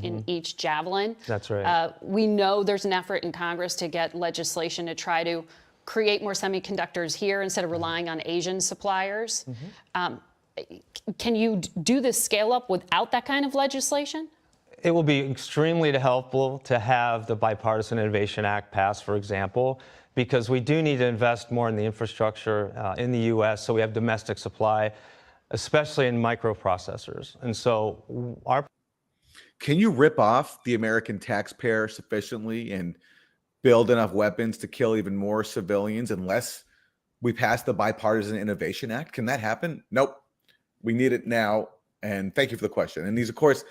In each Javelin. That's right. We know there's an effort in Congress to get legislation to try to create more semiconductors here instead of relying on Asian suppliers. Can you do this scale up without that kind of legislation? It will be extremely helpful to have the Bipartisan Innovation Act passed, for example, because we do need to invest more in the infrastructure in the U.S. so we have domestic supply, especially in microprocessors. And so can you rip off the American taxpayer sufficiently and build enough weapons to kill even more civilians unless we pass the Bipartisan Innovation Act? Can that happen? Nope. We need it now. And thank you for the question. And these, of course,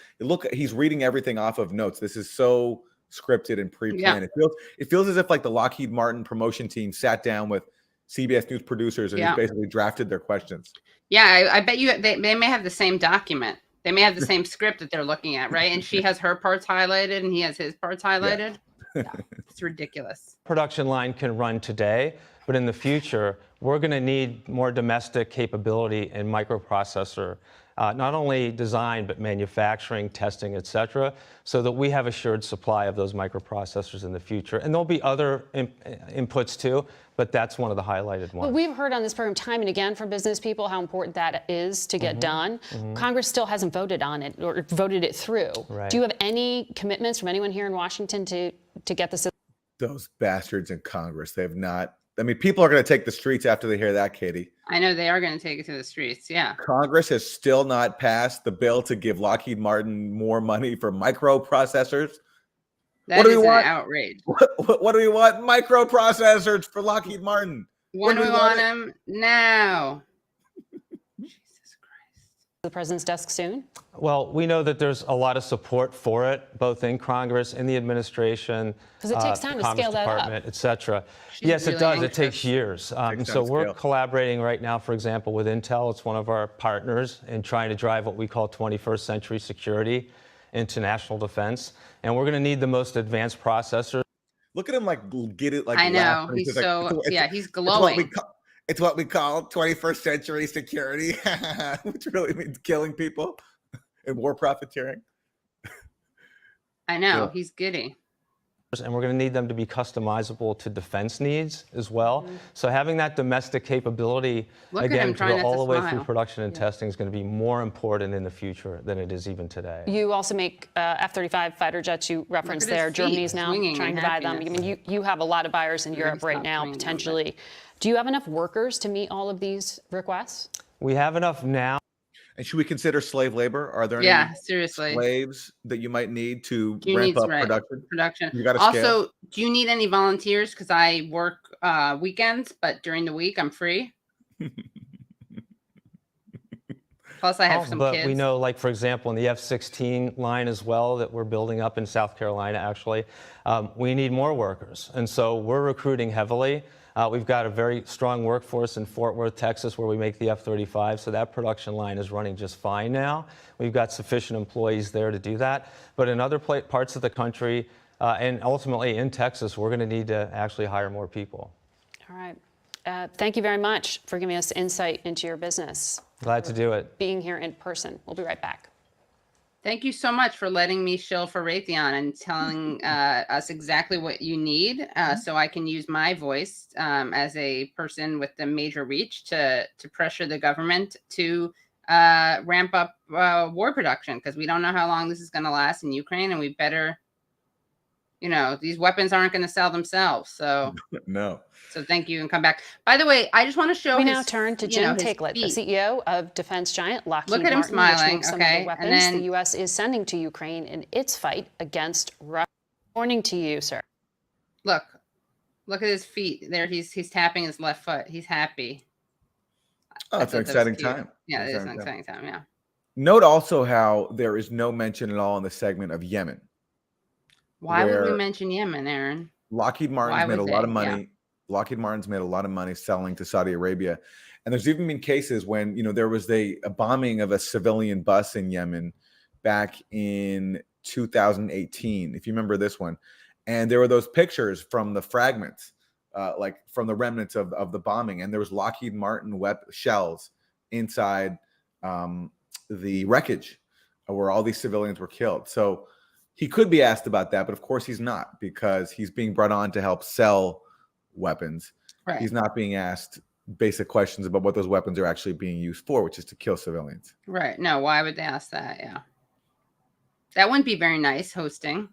he's reading everything off of notes. This is so scripted and pre-planned. Yeah. It feels as if like the Lockheed Martin promotion team sat down with CBS News producers and just basically drafted their questions. Yeah, I bet you they may have the same document. They may have the same script that they're looking at, right? And she has her parts highlighted and he has his parts highlighted. Yeah. It's ridiculous. Production line can run today, but in the future, we're going to need more domestic capability in microprocessor, not only design, but manufacturing, testing, et cetera, so that we have assured supply of those microprocessors in the future. And there'll be other inputs too, but that's one of the highlighted ones. But we've heard on this program time and again from business people how important that is to get done. Congress still hasn't voted on it or voted it through. Right. Do you have any commitments from anyone here in Washington to get this? Those bastards in Congress, they have not. I mean, people are going to take the streets after they hear that, Katie. I know they are going to take it to the streets. Yeah. Congress has still not passed the bill to give Lockheed Martin more money for microprocessors. That is an outrage. What do we want? Microprocessors for Lockheed Martin. When do we want them? Now. The president's desk soon? Well, we know that there's a lot of support for it, both in Congress, in the administration, because it takes time to scale that up, et cetera. Yes, it does. It takes years. So we're collaborating right now, for example, with Intel. It's one of our partners in trying to drive what we call 21st century security into national defense. And we're going to need the most advanced processors. Look at him get it like I know. He's so, he's glowing. It's what we call 21st century security, which really means killing people and war profiteering. I know. He's giddy. And we're going to need them to be customizable to defense needs as well. So having that domestic capability, again, to go all the way through production and testing is going to be more important in the future than it is even today. You also make F-35 fighter jets. You referenced there. Germany's now trying to buy them. I mean, you have a lot of buyers in Europe right now, potentially. Do you have enough workers to meet all of these requests? We have enough now. And should we consider slave labor? Are there any slaves that you might need to ramp up production? You got also, do you need any volunteers? Because I work weekends, but during the week I'm free. Plus, I have some kids. But we know, like, for example, in the F-16 line as well that we're building up in South Carolina, actually, we need more workers. And so we're recruiting heavily. We've got a very strong workforce in Fort Worth, Texas, where we make the F-35. So that production line is running just fine now. We've got sufficient employees there to do that. But in other parts of the country, and ultimately in Texas, we're going to need to actually hire more people. All right. Thank you very much for giving us insight into your business. Glad to do it. Being here in person. We'll be right back. Thank you so much for letting me shill for Raytheon and telling us exactly what you need so I can use my voice as a person with the major reach to pressure the government to ramp up war production, because we don't know how long this is going to last in Ukraine, and we better You know, these weapons aren't going to sell themselves. So no. So thank you and come back. By the way, I just want to show. We now turn to Jim Takelet, the CEO of defense giant Lockheed Martin, smiling, which makes some of the weapons the U.S. is sending to Ukraine in its fight against Russia. Morning to you, sir. Look at his feet. There, he's tapping his left foot. He's happy. Oh, it's an exciting time. Yeah, it is an exciting time. Yeah. Note also how there is no mention at all in the segment of Yemen. Why would we mention Yemen, Aaron? Lockheed Martin's made a lot of money. Yeah. Lockheed Martin's made a lot of money selling to Saudi Arabia. And there's even been cases when, there was a bombing of a civilian bus in Yemen back in 2018, if you remember this one. And there were those pictures from the fragments, like from the remnants of the bombing. And there was Lockheed Martin shells inside the wreckage where all these civilians were killed. So he could be asked about that, but of course he's not, because he's being brought on to help sell weapons. Right. He's not being asked basic questions about what those weapons are actually being used for, which is to kill civilians. Right. No, why would they ask that? Yeah. That wouldn't be very nice hosting.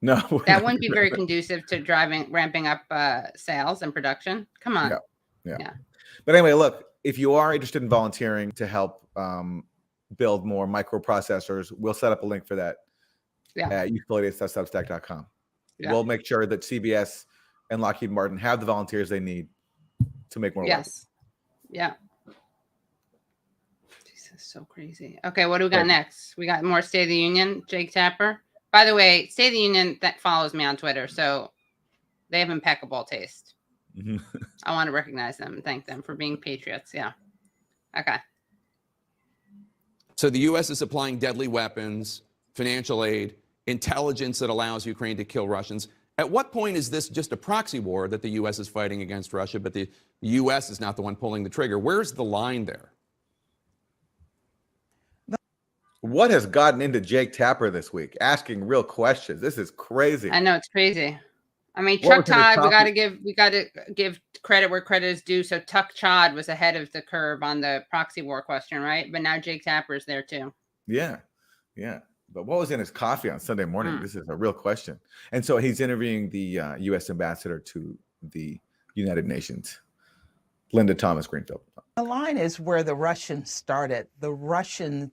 No. That wouldn't be very conducive to ramping up sales and production. Come on. Yeah. But anyway, look, if you are interested in volunteering to help build more microprocessors, we'll set up a link for that. At youthfulidiots.substack.com. Yeah. We'll make sure that CBS and Lockheed Martin have the volunteers they need to make more weapons. Yeah. Jesus, so crazy. Okay, what do we got next? We got more State of the Union, Jake Tapper. By the way, State of the Union that follows me on Twitter, so they have impeccable taste. I want to recognize them and thank them for being patriots. Yeah. Okay. So the U.S. is supplying deadly weapons, financial aid, intelligence that allows Ukraine to kill Russians. At what point is this just a proxy war that the U.S. is fighting against Russia, but the U.S. is not the one pulling the trigger? Where's the line there? What has gotten into Jake Tapper this week? Asking real questions. This is crazy. I know, it's crazy. I mean, Chuck Todd, we got to give credit where credit is due. So Chuck Todd was ahead of the curve on the proxy war question, right? But now Jake Tapper is there too. Yeah. But what was in his coffee on Sunday morning? This is a real question. And so he's interviewing the U.S. ambassador to the United Nations, Linda Thomas Greenfield. The line is where the Russians started. The Russian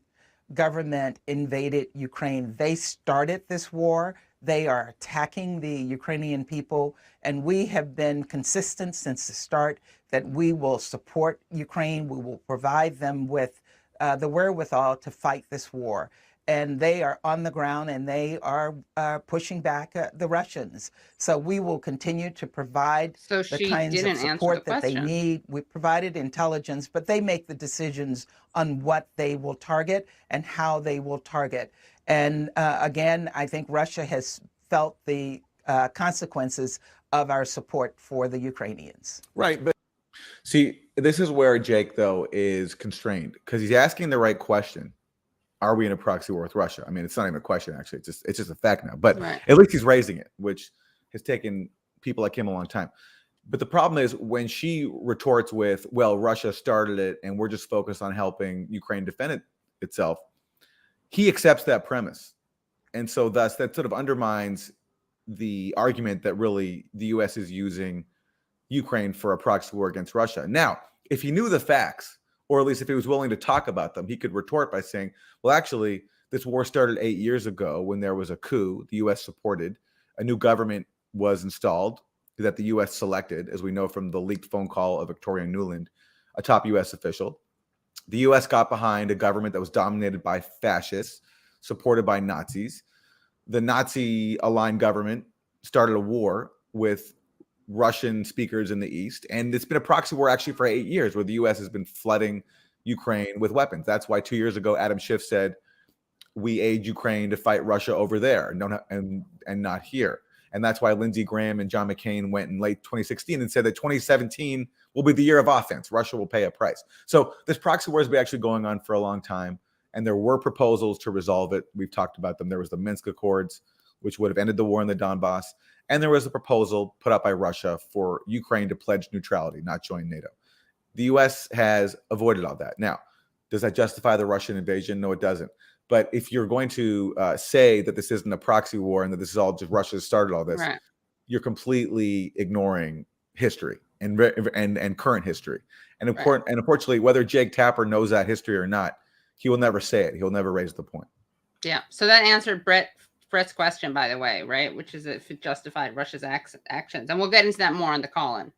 government invaded Ukraine. They started this war. They are attacking the Ukrainian people. And we have been consistent since the start that we will support Ukraine. We will provide them with the wherewithal to fight this war. And they are on the ground and they are pushing back the Russians. So we will continue to provide the kinds of support that they need. We provided intelligence, but they make the decisions on what they will target and how they will target. And again, I think Russia has felt the consequences of our support for the Ukrainians. Right. But see, this is where Jake, though, is constrained because he's asking the right question. Are we in a proxy war with Russia? I mean, it's not even a question, actually. It's just a fact now. But at least he's raising it, which has taken people like him a long time. But the problem is when she retorts with, well, Russia started it and we're just focused on helping Ukraine defend itself, he accepts that premise. And so thus that sort of undermines the argument that really the U.S. is using Ukraine for a proxy war against Russia. Now, if he knew the facts, or at least if he was willing to talk about them, he could retort by saying, well, actually, this war started 8 years ago when there was a coup the U.S. supported. A new government was installed that the U.S. selected, as we know from the leaked phone call of Victoria Nuland, a top U.S. official. The U.S. got behind a government that was dominated by fascists, supported by Nazis. The Nazi-aligned government started a war with Russian speakers in the East. And it's been a proxy war actually for 8 years where the U.S. has been flooding Ukraine with weapons. That's why 2 years ago, Adam Schiff said, we aid Ukraine to fight Russia over there and not here. And that's why Lindsey Graham and John McCain went in late 2016 and said that 2017 will be the year of offense. Russia will pay a price. So this proxy war has been actually going on for a long time. And there were proposals to resolve it. We've talked about them. There was the Minsk Accords, which would have ended the war in the Donbass. And there was a proposal put up by Russia for Ukraine to pledge neutrality, not join NATO. The U.S. has avoided all that. Now, does that justify the Russian invasion? No, it doesn't. But if you're going to say that this isn't a proxy war and that this is all just Russia started all this, you're completely ignoring history and current history. And unfortunately, whether Jake Tapper knows that history or not, he will never say it. He'll never raise the point. Yeah. So that answered Brett's question, by the way, right? Which is if it justified Russia's actions. And we'll get into that more on the call-in.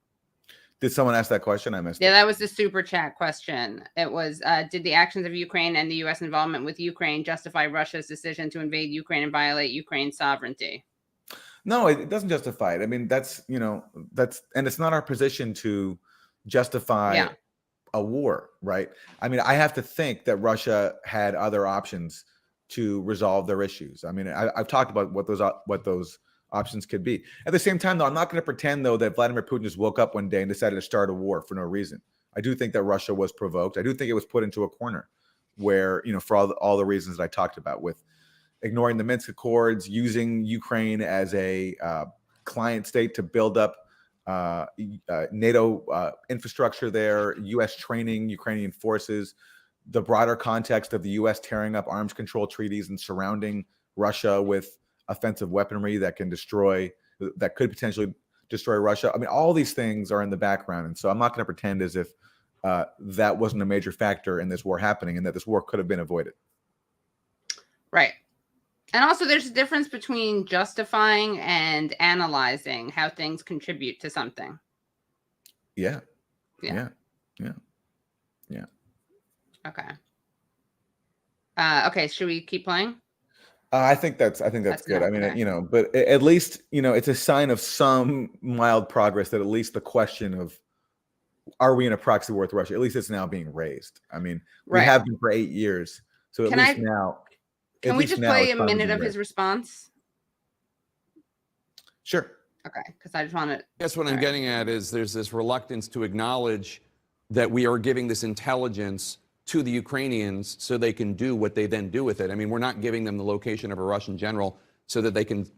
Did someone ask that question? I missed it. Yeah, that was the super chat question. It was, did the actions of Ukraine and the U.S. involvement with Ukraine justify Russia's decision to invade Ukraine and violate Ukraine's sovereignty? No, it doesn't justify it. I mean, and it's not our position to justify a war, right? I mean, I have to think that Russia had other options to resolve their issues. I mean, I've talked about what those options could be. At the same time, though, I'm not going to pretend, though, that Vladimir Putin just woke up one day and decided to start a war for no reason. I do think that Russia was provoked. I do think it was put into a corner where, for all the reasons that I talked about, with ignoring the Minsk Accords, using Ukraine as a client state to build up NATO infrastructure there, U.S. training Ukrainian forces, the broader context of the U.S. tearing up arms control treaties and surrounding Russia with offensive weaponry that could potentially destroy Russia. I mean, all these things are in the background. And so I'm not going to pretend as if that wasn't a major factor in this war happening and that this war could have been avoided. Right. And also there's a difference between justifying and analyzing how things contribute to something. Yeah. Okay. Okay. Should we keep playing? I think that's good. I mean, but at least, it's a sign of some mild progress that at least the question of, are we in a proxy war with Russia? At least it's now being raised. I mean, we have been for 8 years. So at least now. Can we just play a minute of his response? Sure. Okay. Because I just want to. Guess what I'm getting at is there's this reluctance to acknowledge that we are giving this intelligence to the Ukrainians so they can do what they then do with it. I mean, we're not giving them the location of a Russian general so that they can,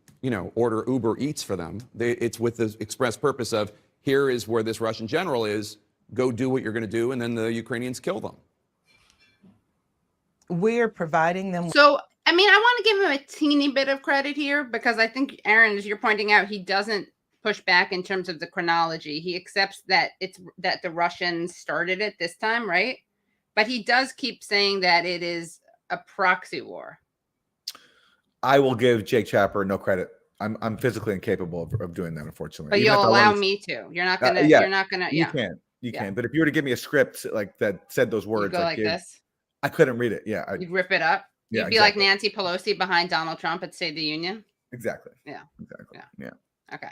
order Uber Eats for them. It's with the express purpose of, here is where this Russian general is, go do what you're going to do, and then the Ukrainians kill them. We're providing them. So, I mean, I want to give him a teeny bit of credit here because I think, Aaron, as you're pointing out, he doesn't push back in terms of the chronology. He accepts that that the Russians started it this time, right? But he does keep saying that it is a proxy war. I will give Jake Tapper no credit. I'm physically incapable of doing that, unfortunately. But you'll allow me to. You're not gonna. You're not gonna. You can. You can. But if you were to give me a script like that said those words, you'd go like this. I couldn't read it. Yeah. You'd rip it up. You'd be like Nancy Pelosi behind Donald Trump at State of the Union. Exactly. Yeah. Exactly. Yeah. Okay.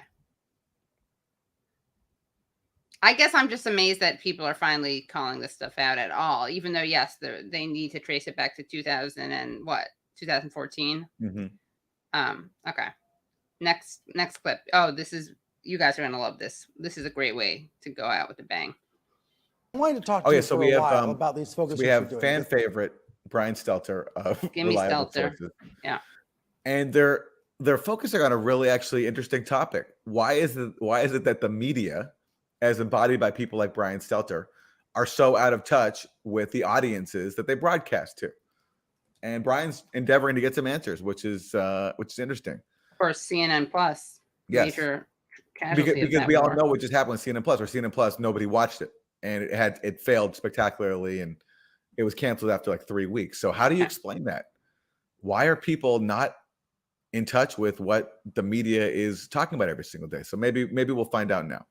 I guess I'm just amazed that people are finally calling this stuff out at all, even though, yes, they need to trace it back to 2014. Mm-hmm. Okay. Next clip. Oh, you guys are going to love this. This is a great way to go out with a bang. I wanted to talk to you for a while about these focus groups. We have fan favorite Brian Stelter of Gimme Reliable Stelter. Sources. Yeah. And they're focusing on a really actually interesting topic. Why is it that the media, as embodied by people like Brian Stelter, are so out of touch with the audiences that they broadcast to? And Brian's endeavoring to get some answers, which is interesting. Of course, CNN Plus. Yes. Major casualty because we all know what just happened with CNN Plus. Or CNN Plus, nobody watched it, and it failed spectacularly, and it was canceled after like 3 weeks. So how do you explain that? Why are people not in touch with what the media is talking about every single day? So maybe we'll find out now.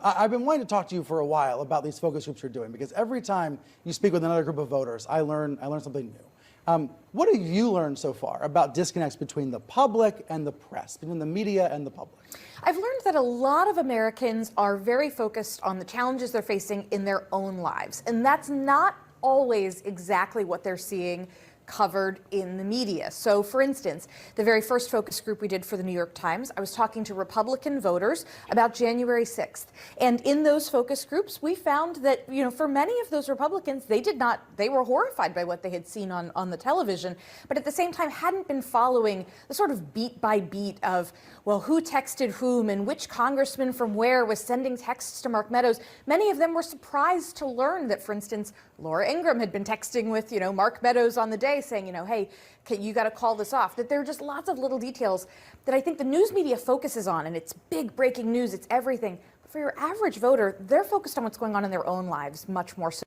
I've been wanting to talk to you for a while about these focus groups you're doing, because every time you speak with another group of voters, I learn something new. What have you learned so far about disconnects between the public and the press, between the media and the public? I've learned that a lot of Americans are very focused on the challenges they're facing in their own lives, and that's not always exactly what they're seeing covered in the media. So, for instance, the very first focus group we did for the New York Times, I was talking to Republican voters about January 6th. And in those focus groups, we found that, for many of those Republicans, they were horrified by what they had seen on the television, but at the same time hadn't been following the sort of beat by beat of, well, who texted whom and which congressman from where was sending texts to Mark Meadows. Many of them were surprised to learn that, for instance, Laura Ingraham had been texting with, Mark Meadows on the day saying, hey, you got to call this off. That there are just lots of little details that I think the news media focuses on, and it's big breaking news, it's everything. But for your average voter, they're focused on what's going on in their own lives much more so.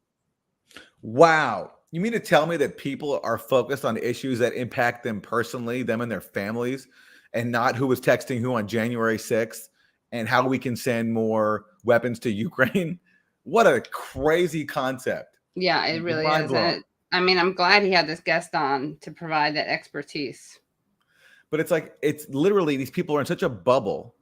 Wow. You mean to tell me that people are focused on issues that impact them personally, them and their families, and not who was texting who on January 6th and how we can send more weapons to Ukraine? What a crazy concept. Yeah, it really is. I'm glad he had this guest on to provide that expertise. But it's literally these people are in such a bubble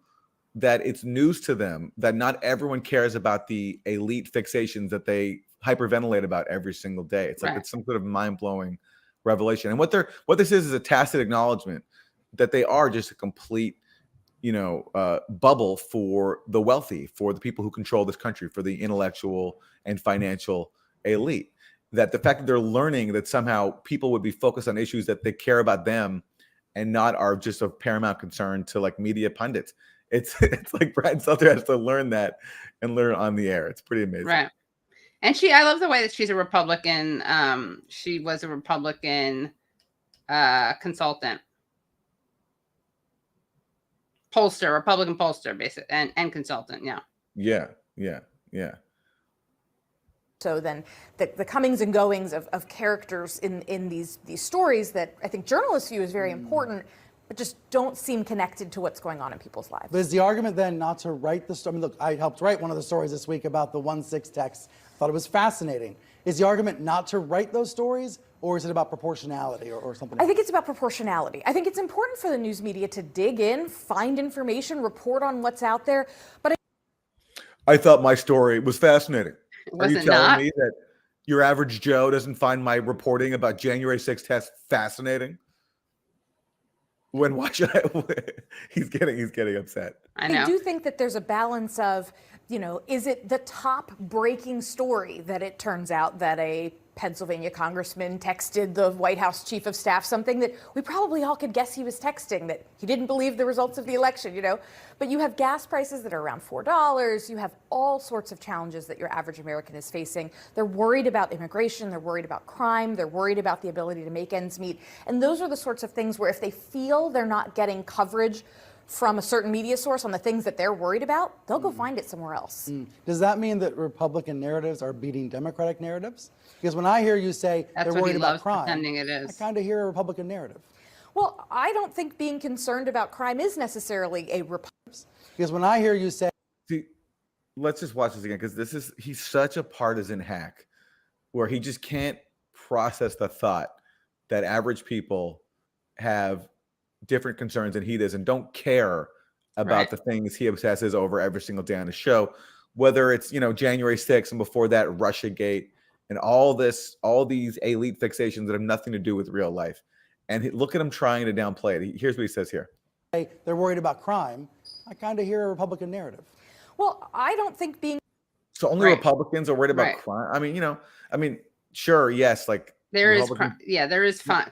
that it's news to them that not everyone cares about the elite fixations that they hyperventilate about every single day. It's like it's some sort of mind-blowing revelation. And what this is a tacit acknowledgement that they are just a complete bubble for the wealthy, for the people who control this country, for the intellectual and financial elite. That the fact that they're learning that somehow people would be focused on issues that they care about them and not are just of paramount concern to like media pundits. It's like Brad Sutter has to learn that and learn on the air. It's pretty amazing. Right. And I love the way that she's a Republican. She was a Republican consultant. Republican pollster, basically, and consultant, yeah. Yeah. So then the comings and goings of characters in these stories that I think journalists view as very important, but just don't seem connected to what's going on in people's lives. But is the argument then not to write the story? Look, I helped write one of the stories this week about the 1-6 text. Thought it was fascinating. Is the argument not to write those stories, or is it about proportionality or something? I think it's about proportionality. I think it's important for the news media to dig in, find information, report on what's out there. But I thought my story was fascinating. Are you telling me that your average Joe doesn't find my reporting about January 6th test fascinating? Why should I? He's getting upset. I do think that there's a balance of, is it the top breaking story that it turns out that a Pennsylvania congressman texted the White House chief of staff something that we probably all could guess he was texting, that he didn't believe the results of the election, But you have gas prices that are around $4. You have all sorts of challenges that your average American is facing. They're worried about immigration. They're worried about crime. They're worried about the ability to make ends meet. And those are the sorts of things where if they feel they're not getting coverage from a certain media source on the things that they're worried about, they'll go find it somewhere else. Does that mean that Republican narratives are beating Democratic narratives? Because when I hear you say they're worried about crime, I kind of hear a Republican narrative. Well, I don't think being concerned about crime is necessarily a Republican. Because when I hear you say... See, let's just watch this again, because he's such a partisan hack where he just can't process the thought that average people have different concerns than he does and don't care about the things he obsesses over every single day on the show, whether it's January 6th and before that Russiagate and all these elite fixations that have nothing to do with real life. And look at him trying to downplay it. Here's what he says here. They're worried about crime. I kind of hear a Republican narrative. Well, I don't think being... So only Republicans are worried about crime. Sure, yes, like there is crime. Yeah, there is crime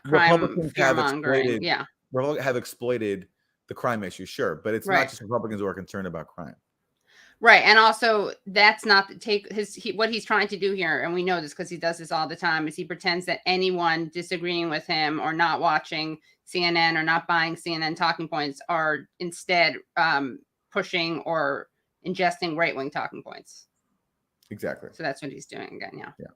fear-mongering. Yeah. Republicans have exploited the crime issue, sure, but it's not just Republicans who are concerned about crime. Right, and also that's not what he's trying to do here, and we know this because he does this all the time, is he pretends that anyone disagreeing with him or not watching CNN or not buying CNN talking points are instead pushing or ingesting right-wing talking points. Exactly. So that's what he's doing again, yeah.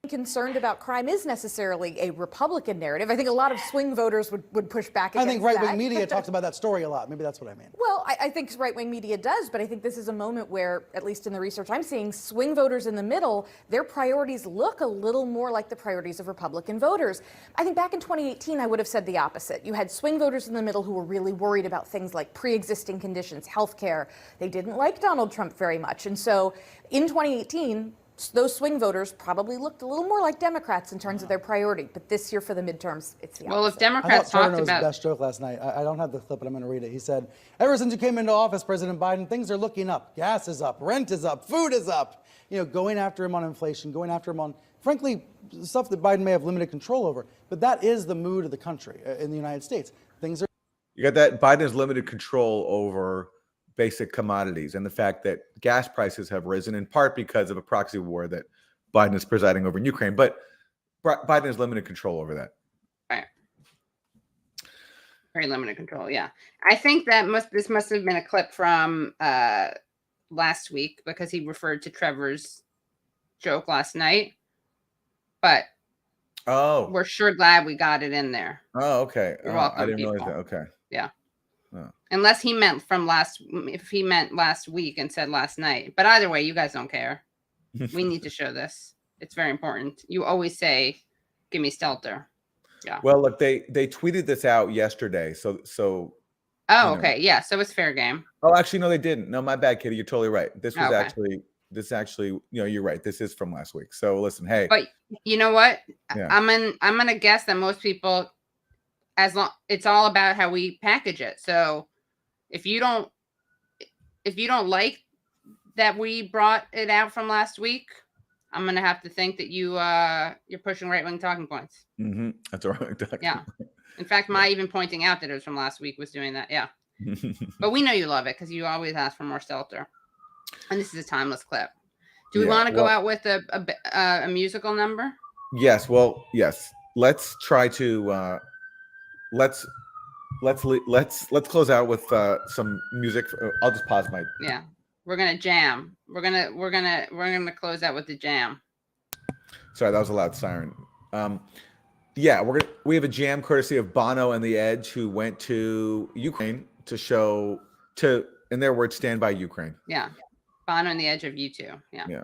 Concerned about crime is necessarily a Republican narrative. I think a lot of swing voters would push back against that. I think right-wing media talks about that story a lot. Maybe that's what I mean. Well, I think right-wing media does, but I think this is a moment where, at least in the research I'm seeing, swing voters in the middle, their priorities look a little more like the priorities of Republican voters. I think back in 2018, I would have said the opposite. You had swing voters in the middle who were really worried about things like pre-existing conditions, health care. They didn't like Donald Trump very much. And so in 2018, those swing voters probably looked a little more like Democrats in terms of their priority. But this year for the midterms, it's the opposite. Well, if I Democrats thought talked Turner about... his best joke last night. I don't have the clip, but I'm going to read it. He said, ever since you came into office, President Biden, things are looking up. Gas is up. Rent is up. Food is up. You know, going after him on inflation, going after him on, frankly, stuff that Biden may have limited control over. But that is the mood of the country in the United States. Things are... You got that. Biden has limited control over basic commodities and the fact that gas prices have risen in part because of a proxy war that Biden is presiding over in Ukraine. But Biden has limited control over that. Right. Very limited control, yeah. I think that this must have been a clip from last week because he referred to Trevor's joke last night. But we're sure glad we got it in there. Oh, okay. You're welcome, I didn't people. realize that. Okay. Yeah. Oh. Unless he meant if he meant last week and said last night. But either way, you guys don't care. We need to show this. It's very important. You always say, give me Stelter. Yeah. Well, look, they tweeted this out yesterday. So Oh, okay. Yeah. So it's fair game. Oh, actually, no, they didn't. No, my bad, Kitty. You're totally right. This was Okay. actually, you know, you're right. This is from last week. So listen, hey. But you know what? Yeah. I'm gonna guess that most people, it's all about how we package it. So if you don't like that we brought it out from last week, I'm gonna have to think that you're pushing right-wing talking points. Mm-hmm. That's all right. Yeah. In fact, my even pointing out that it was from last week was doing that. Yeah. But we know you love it because you always ask for more Stelter. And this is a timeless clip. Do we want to go out with a musical number? Yes. Well, yes. Let's try to let's close out with some music. I'll just pause my. Yeah. We're gonna jam. We're gonna close out with the jam. Sorry, that was a loud siren. Yeah, we have a jam courtesy of Bono and The Edge, who went to Ukraine to show, in their words, stand by Ukraine. Yeah, Bono and The Edge of U2. Yeah. Yeah.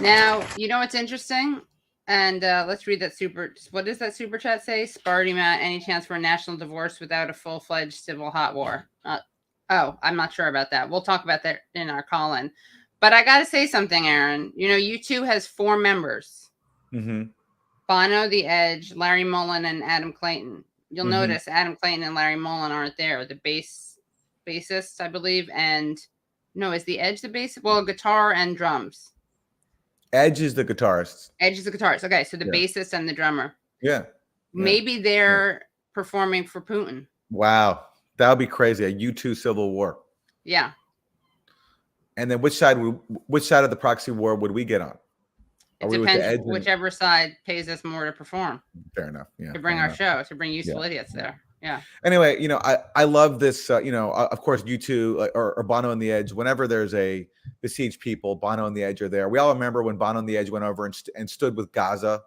Now, you know what's interesting? And let's read that what does that super chat say? Sparty Matt, any chance for a national divorce without a full-fledged civil hot war? I'm not sure about that. We'll talk about that in our call-in. But I got to say something, Aaron. You know, U2 has 4 members. Mm-hmm. Bono, The Edge, Larry Mullen, and Adam Clayton. You'll notice Adam Clayton and Larry Mullen aren't there. The bassists, I believe. And no, is The Edge the bass? Well, guitar and drums. Edge is the guitarist. Edge is the guitarist. Okay, so the bassist and the drummer. Yeah. Maybe they're performing for Putin. Wow. That would be crazy. A U2 civil war. Yeah. And then which side of the proxy war would we get on? It depends whichever side pays us more to perform. Fair enough. Yeah. To bring our show, to bring useful idiots there. Yeah. Anyway, you know, I love this, you know, of course, U2 or Bono and The Edge, whenever there's a besieged people, Bono and The Edge are there. We all remember when Bono and The Edge went over and stood with Gaza.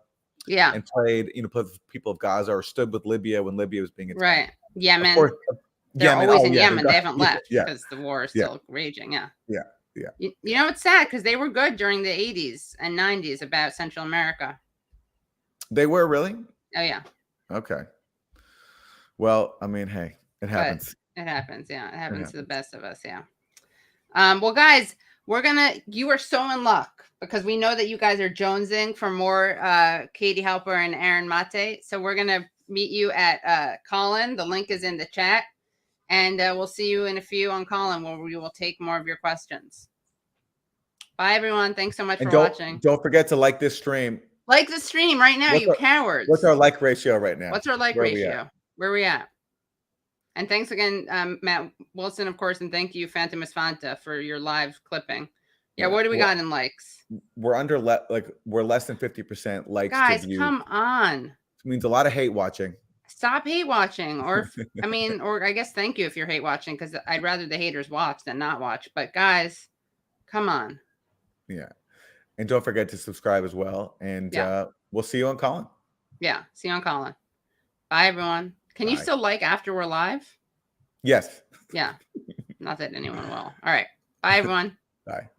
Yeah. And played, you know, played with people of Gaza, or stood with Libya when Libya was being attacked. Right. Yemen. Of course, they're Yemen. always in Yemen. They haven't left Yeah. because the war is still raging. Yeah. Yeah. Yeah. You know, it's sad because they were good during the 80s and 90s about Central America. They were really? Oh, yeah. Okay. Well, I mean, hey, it happens. It happens. Yeah. It happens to the best of us. Yeah. Well, guys, you are so in luck because we know that you guys are jonesing for more Katie Halper and Aaron Maté. So we're going to meet you at Call-In. The link is in the chat. And we'll see you in a few on Call-In where we will take more of your questions. Bye, everyone. Thanks so much for watching. Don't forget to like this stream. Like the stream right now, cowards. What's our like ratio right now? What's our like ratio? Where are we at? And thanks again, Matt Wilson, of course, and thank you, Phantom Fanta, for your live clipping. Yeah, what do we got in likes? We're under we're less than 50% likes Guys, to views. come on. It means a lot of hate watching. Stop hate watching, or or I guess thank you if you're hate watching, because I'd rather the haters watch than not watch. But guys, come on. Yeah, and don't forget to subscribe as well. And we'll see you on Colin. Yeah, see you on Colin. Bye, everyone. Can you still like after we're live? Yes. Yeah, not that anyone will. All right, bye, everyone. Bye.